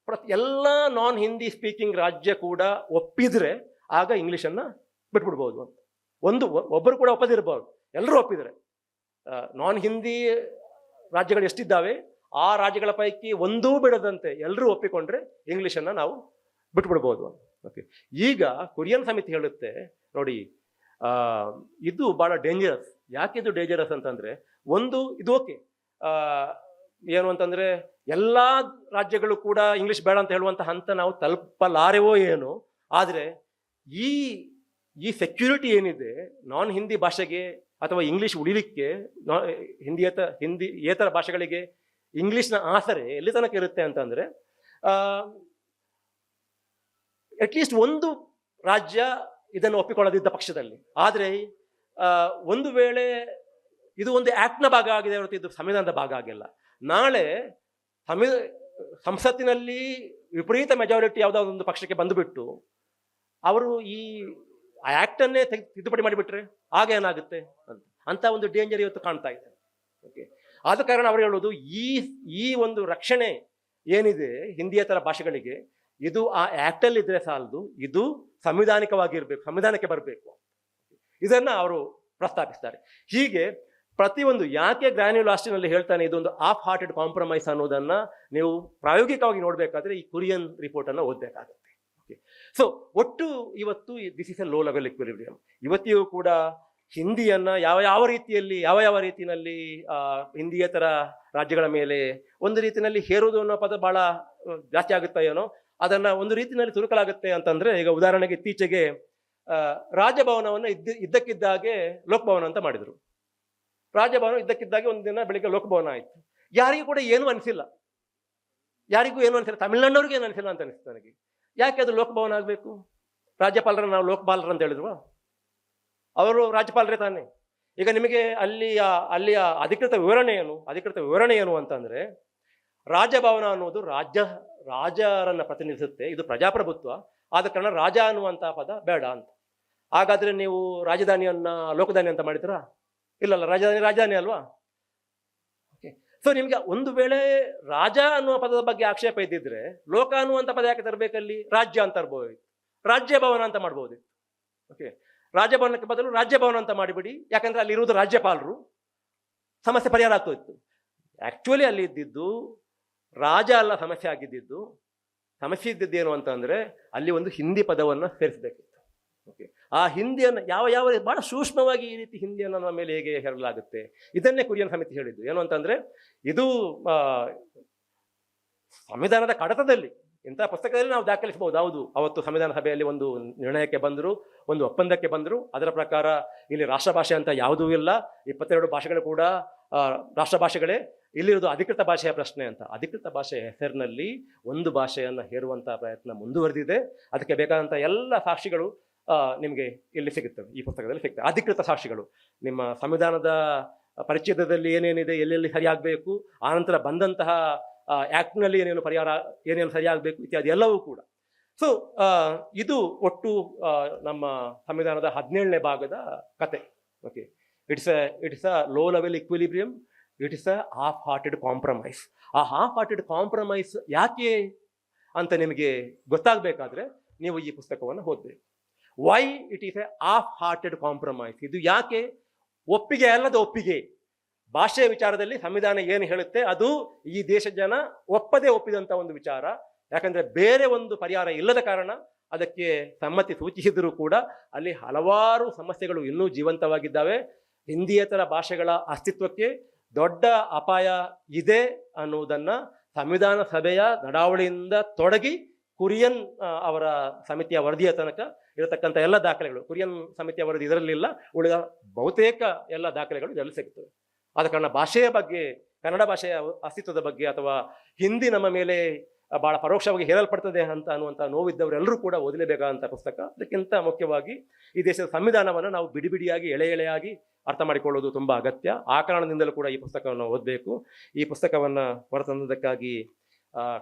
ಎಲ್ಲ ನಾನ್ ಹಿಂದಿ ಸ್ಪೀಕಿಂಗ್ ರಾಜ್ಯ ಕೂಡ ಒಪ್ಪಿದರೆ ಆಗ ಇಂಗ್ಲೀಷನ್ನು ಬಿಟ್ಬಿಡ್ಬೋದು ಅಂತ. ಒಬ್ಬರು ಕೂಡ ಒಪ್ಪದಿರ್ಬೋದು, ಎಲ್ಲರೂ ಒಪ್ಪಿದರೆ. ನಾನ್ ಹಿಂದಿ ರಾಜ್ಯಗಳು ಎಷ್ಟಿದ್ದಾವೆ ಆ ರಾಜ್ಯಗಳ ಪೈಕಿ ಒಂದೂ ಬಿಡದಂತೆ ಎಲ್ಲರೂ ಒಪ್ಪಿಕೊಂಡ್ರೆ ಇಂಗ್ಲೀಷನ್ನು ನಾವು ಬಿಟ್ಬಿಡ್ಬೋದು ಅಂತ. ಓಕೆ, ಈಗ ಕುರಿಯನ್ ಸಮಿತಿ ಹೇಳುತ್ತೆ, ನೋಡಿ, ಇದು ಭಾಳ ಡೇಂಜರಸ್. ಯಾಕೆ ಇದು ಡೇಂಜರಸ್ ಅಂತಂದರೆ, ಇದು ಓಕೆ, ಏನು ಅಂತಂದರೆ ಎಲ್ಲ ರಾಜ್ಯಗಳು ಕೂಡ ಇಂಗ್ಲೀಷ್ ಬೇಡ ಅಂತ ಹೇಳುವಂಥ ಹಂತ ನಾವು ತಲುಪಲಾರೆವೋ ಏನು. ಆದರೆ ಈ ಸೆಕ್ಯೂರಿಟಿ ಏನಿದೆ ನಾನ್ ಹಿಂದಿ ಭಾಷೆಗೆ ಅಥವಾ ಇಂಗ್ಲೀಷ್ ಉಳಿಲಿಕ್ಕೆ, ಹಿಂದಿಯೇತರ ಭಾಷೆಗಳಿಗೆ ಇಂಗ್ಲೀಷ್ನ ಆಸರೆ ಎಲ್ಲಿ ತನಕ ಇರುತ್ತೆ ಅಂತಂದರೆ, ಅಟ್ಲೀಸ್ಟ್ ಒಂದು ರಾಜ್ಯ ಇದನ್ನು ಒಪ್ಪಿಕೊಳ್ಳದಿದ್ದ ಪಕ್ಷದಲ್ಲಿ. ಆದರೆ ಒಂದು ವೇಳೆ ಇದು ಒಂದು ಆ್ಯಕ್ಟ್ನ ಭಾಗ ಆಗಿದೆ ಹೊರತು ಇದು ಸಂವಿಧಾನದ ಭಾಗ ಆಗಿಲ್ಲ. ನಾಳೆ ಸಂಸತ್ತಿನಲ್ಲಿ ವಿಪರೀತ ಮೆಜಾರಿಟಿ ಯಾವುದಾದ್ರು ಒಂದು ಪಕ್ಷಕ್ಕೆ ಬಂದುಬಿಟ್ಟು ಅವರು ಈ ಆ್ಯಕ್ಟನ್ನೇ ತಿದ್ದುಪಡಿ ಮಾಡಿಬಿಟ್ರೆ ಆಗ ಏನಾಗುತ್ತೆ ಅಂತ ಒಂದು ಡೇಂಜರ್ ಇವತ್ತು ಕಾಣ್ತಾ ಇದೆ. ಓಕೆ, ಆದ ಕಾರಣ ಅವರು ಹೇಳೋದು ಈ ಒಂದು ರಕ್ಷಣೆ ಏನಿದೆ ಹಿಂದಿಯೇತರ ಭಾಷೆಗಳಿಗೆ, ಇದು ಆ ಆ್ಯಕ್ಟಲ್ಲಿ ಇದ್ರೆ ಸಾಲದು, ಇದು ಸಂವಿಧಾನಿಕವಾಗಿರ್ಬೇಕು, ಸಂವಿಧಾನಕ್ಕೆ ಬರಬೇಕು. ಇದನ್ನ ಅವರು ಪ್ರಸ್ತಾಪಿಸ್ತಾರೆ. ಹೀಗೆ ಪ್ರತಿಯೊಂದು ಯಾಕೆ ಗ್ರಾನ್ಯುಲ್ ಆಸ್ಟಿನಲ್ಲಿ ಹೇಳ್ತಾನೆ ಇದೊಂದು ಆಫ್ ಹಾರ್ಟೆಡ್ ಕಾಂಪ್ರಮೈಸ್ ಅನ್ನೋದನ್ನ ನೀವು ಪ್ರಾಯೋಗಿಕವಾಗಿ ನೋಡಬೇಕಾದ್ರೆ ಈ ಕುರಿಯನ್ ರಿಪೋರ್ಟ್ ಅನ್ನು ಓದಬೇಕಾಗುತ್ತೆ. ಓಕೆ, ಸೊ ಒಟ್ಟು ಇವತ್ತು this is a low level equilibrium. ಇವತ್ತಿಗೂ ಕೂಡ ಹಿಂದಿಯನ್ನ ಯಾವ ರೀತಿಯಲ್ಲಿ ಹಿಂದಿಯೇತರ ರಾಜ್ಯಗಳ ಮೇಲೆ ಒಂದು ರೀತಿಯಲ್ಲಿ ಹೇರುವುದು ಅನ್ನೋ ಪದ ಬಹಳ ಜಾಸ್ತಿ ಆಗುತ್ತಾ ಏನೋ, ಅದನ್ನ ಒಂದು ರೀತಿಯಲ್ಲಿ ತುರುಕಲಾಗುತ್ತೆ ಅಂತಂದ್ರೆ, ಈಗ ಉದಾಹರಣೆಗೆ ಇತ್ತೀಚೆಗೆ ರಾಜಭವನವನ್ನು ಇದ್ದಕ್ಕಿದ್ದಾಗೆ ಲೋಕಭವನ ಅಂತ ಮಾಡಿದ್ರು. ರಾಜಭವನ ಇದ್ದಕ್ಕಿದ್ದಾಗೆ ಒಂದು ದಿನ ಬೆಳಿಗ್ಗೆ ಲೋಕಭವನ ಆಯ್ತು. ಯಾರಿಗೂ ಕೂಡ ಏನೂ ಅನಿಸಿಲ್ಲ, ತಮಿಳ್ನಾಡವ್ರಿಗೆ ಏನು ಅನಿಸಿಲ್ಲ ಅಂತ ಅನಿಸ್ತು ನನಗೆ. ಯಾಕೆ ಅದು ಲೋಕಭವನ ಆಗಬೇಕು? ರಾಜ್ಯಪಾಲರನ್ನ ನಾವು ಲೋಕಪಾಲರು ಅಂತ ಹೇಳಿದ್ವಾ? ಅವರು ರಾಜ್ಯಪಾಲರೇ ತಾನೆ. ಈಗ ನಿಮಗೆ ಅಲ್ಲಿಯ ಅಧಿಕೃತ ವಿವರಣೆ ಏನು ಅಂತಂದ್ರೆ, ರಾಜಭವನ ಅನ್ನೋದು ರಾಜರನ್ನ ಪ್ರತಿನಿಧಿಸುತ್ತೆ, ಇದು ಪ್ರಜಾಪ್ರಭುತ್ವ, ಆದ ಕಾರಣ ರಾಜ ಅನ್ನುವಂಥ ಪದ ಬೇಡ ಅಂತ. ಹಾಗಾದ್ರೆ ನೀವು ರಾಜಧಾನಿಯನ್ನ ಲೋಕಧಾನಿ ಅಂತ ಮಾಡಿದ್ರಾ? ಇಲ್ಲಲ್ಲ, ರಾಜಧಾನಿ ಅಲ್ವಾ? ಓಕೆ, ಸೊ ನಿಮ್ಗೆ ಒಂದು ವೇಳೆ ರಾಜ ಅನ್ನುವ ಪದದ ಬಗ್ಗೆ ಆಕ್ಷೇಪ ಇದ್ದಿದ್ರೆ ಲೋಕ ಅನ್ನುವಂಥ ಪದ ಯಾಕೆ ತರಬೇಕಲ್ಲಿ? ರಾಜ್ಯ ಅಂತ ತರ್ಬೋದು, ರಾಜ್ಯ ಭವನ ಅಂತ ಮಾಡ್ಬೋದು. ಓಕೆ, ರಾಜಭವನಕ್ಕೆ ಬದಲು ರಾಜ್ಯಭವನ ಅಂತ ಮಾಡಿಬಿಡಿ, ಯಾಕಂದ್ರೆ ಅಲ್ಲಿ ಇರುವುದು ರಾಜ್ಯಪಾಲರು, ಸಮಸ್ಯೆ ಪರಿಹಾರ ಆಗ್ತೋಯ್ತು. ಆಕ್ಚುಲಿ ಅಲ್ಲಿ ಇದ್ದಿದ್ದು ರಾಜ ಅಲ್ಲ, ಸಮಸ್ಯೆ ಇದ್ದಿದ್ದೇನು ಅಂತಂದ್ರೆ ಅಲ್ಲಿ ಒಂದು ಹಿಂದಿ ಪದವನ್ನು ಸೇರಿಸಬೇಕಿತ್ತು. ಓಕೆ, ಆ ಹಿಂದಿಯನ್ನು ಯಾವ ಬಹಳ ಸೂಕ್ಷ್ಮವಾಗಿ ಈ ರೀತಿ ಹಿಂದಿಯನ್ನು ನಮ್ಮ ಮೇಲೆ ಹೇಗೆ ಹೇರಲಾಗುತ್ತೆ, ಇದನ್ನೇ ಕುರಿಯನ್ ಸಮಿತಿ ಹೇಳಿದ್ದು. ಏನು ಅಂತಂದ್ರೆ, ಇದು ಸಂವಿಧಾನದ ಕಡತದಲ್ಲಿ ಇಂಥ ಪುಸ್ತಕದಲ್ಲಿ ನಾವು ದಾಖಲಿಸಬಹುದು. ಹೌದು, ಅವತ್ತು ಸಂವಿಧಾನ ಸಭೆಯಲ್ಲಿ ಒಂದು ನಿರ್ಣಯಕ್ಕೆ ಬಂದರು, ಒಂದು ಒಪ್ಪಂದಕ್ಕೆ ಬಂದರು. ಅದರ ಪ್ರಕಾರ ಇಲ್ಲಿ ರಾಷ್ಟ್ರಭಾಷೆ ಅಂತ ಯಾವುದೂ ಇಲ್ಲ, 22 ಭಾಷೆಗಳು ಕೂಡ ರಾಷ್ಟ್ರಭಾಷೆಗಳೇ. ಇಲ್ಲಿರೋದು ಅಧಿಕೃತ ಭಾಷೆಯ ಪ್ರಶ್ನೆ ಅಂತ. ಅಧಿಕೃತ ಭಾಷೆಯ ಹೆಸರಿನಲ್ಲಿ ಒಂದು ಭಾಷೆಯನ್ನು ಹೇರುವಂಥ ಪ್ರಯತ್ನ ಮುಂದುವರೆದಿದೆ. ಅದಕ್ಕೆ ಬೇಕಾದಂಥ ಎಲ್ಲ ಸಾಕ್ಷಿಗಳು ನಿಮಗೆ ಇಲ್ಲಿ ಸಿಗುತ್ತವೆ, ಈ ಪುಸ್ತಕದಲ್ಲಿ ಸಿಗ್ತವೆ. ಅಧಿಕೃತ ಸಾಕ್ಷಿಗಳು ನಿಮ್ಮ ಸಂವಿಧಾನದ ಪರಿಚ್ಛೇದದಲ್ಲಿ ಏನೇನಿದೆ, ಎಲ್ಲೆಲ್ಲಿ ಸರಿಯಾಗಬೇಕು, ಆನಂತರ ಬಂದಂತಹ ಆ್ಯಕ್ಟ್ನಲ್ಲಿ ಏನೇನು ಸರಿಯಾಗಬೇಕು ಇತ್ಯಾದಿ ಎಲ್ಲವೂ ಕೂಡ. ಸೊ ಇದು ಒಟ್ಟು ನಮ್ಮ ಸಂವಿಧಾನದ 17ನೇ ಭಾಗದ ಕತೆ. Okay, it's a low level equilibrium, it is a half hearted compromise. ಆ ಹಾಫ್ ಹಾರ್ಟೆಡ್ ಕಾಂಪ್ರಮೈಸ್ ಯಾಕೆ ಅಂತ ನಿಮಗೆ ಗೊತ್ತಾಗಬೇಕಾದ್ರೆ ನೀವು ಈ ಪುಸ್ತಕವನ್ನು ಓದಬೇಕು. Why it is A half hearted compromise. ಇದು ಯಾಕೆ ಒಪ್ಪಿಗೆ ಅಲ್ಲದ ಒಪ್ಪಿಗೆ. ಭಾಷೆಯ ವಿಚಾರದಲ್ಲಿ ಸಂವಿಧಾನ ಏನು ಹೇಳುತ್ತೆ ಅದು ಈ ದೇಶದ ಜನ ಒಪ್ಪಿದಂಥ ಒಂದು ವಿಚಾರ. ಯಾಕಂದ್ರೆ ಬೇರೆ ಒಂದು ಪರಿಹಾರ ಇಲ್ಲದ ಕಾರಣ ಅದಕ್ಕೆ ಸಮ್ಮತಿ ಸೂಚಿಸಿದರೂ ಕೂಡ ಅಲ್ಲಿ ಹಲವಾರು ಸಮಸ್ಯೆಗಳು ಇನ್ನೂ ಜೀವಂತವಾಗಿದ್ದಾವೆ. ಹಿಂದಿಯೇತರ ಭಾಷೆಗಳ ಅಸ್ತಿತ್ವಕ್ಕೆ ದೊಡ್ಡ ಅಪಾಯ ಇದೆ ಅನ್ನುವುದನ್ನ ಸಂವಿಧಾನ ಸಭೆಯ ನಡಾವಳಿಯಿಂದ ತೊಡಗಿ ಕುರಿಯನ್ ಅವರ ಸಮಿತಿಯ ವರದಿಯ ತನಕ ಇರತಕ್ಕಂಥ ಎಲ್ಲ ದಾಖಲೆಗಳು, ಕುರಿಯನ್ ಸಮಿತಿಯ ವರದಿ ಇದರಲ್ಲಿಲ್ಲ, ಉಳಿದ ಬಹುತೇಕ ಎಲ್ಲ ದಾಖಲೆಗಳು ಇದರಲ್ಲಿ ಸಿಗುತ್ತವೆ. ಆದ ಕಾರಣ ಭಾಷೆಯ ಬಗ್ಗೆ, ಕನ್ನಡ ಭಾಷೆಯ ಅಸ್ತಿತ್ವದ ಬಗ್ಗೆ ಅಥವಾ ಹಿಂದಿ ನಮ್ಮ ಮೇಲೆ ಬಹಳ ಪರೋಕ್ಷವಾಗಿ ಹೇರಲ್ಪಡ್ತದೆ ಅನ್ನುವಂಥ ನೋವಿದ್ದವರೆಲ್ಲರೂ ಕೂಡ ಓದಲೇಬೇಕಾದಂಥ ಪುಸ್ತಕ. ಅದಕ್ಕಿಂತ ಮುಖ್ಯವಾಗಿ ಈ ದೇಶದ ಸಂವಿಧಾನವನ್ನು ನಾವು ಬಿಡಿಯಾಗಿ ಎಳೆಯಾಗಿ ಅರ್ಥ ಮಾಡಿಕೊಳ್ಳೋದು ತುಂಬ ಅಗತ್ಯ. ಆ ಕಾರಣದಿಂದಲೂ ಕೂಡ ಈ ಪುಸ್ತಕವನ್ನು ಓದಬೇಕು. ಈ ಪುಸ್ತಕವನ್ನು ಹೊರತಂದದಕ್ಕಾಗಿ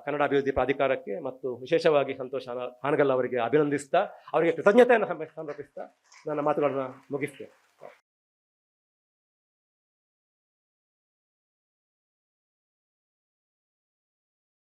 ಕನ್ನಡ ಅಭಿವೃದ್ಧಿ ಪ್ರಾಧಿಕಾರಕ್ಕೆ ಮತ್ತು ವಿಶೇಷವಾಗಿ ಸಂತೋಷ್ ಹಾನಗಲ್ ಅವರಿಗೆ ಅಭಿನಂದಿಸ್ತಾ, ಅವರಿಗೆ ಕೃತಜ್ಞತೆಯನ್ನು ಸಮರ್ಪಿಸ್ತಾ ನನ್ನ ಮಾತುಗಳನ್ನು ಮುಗಿಸ್ತೇನೆ.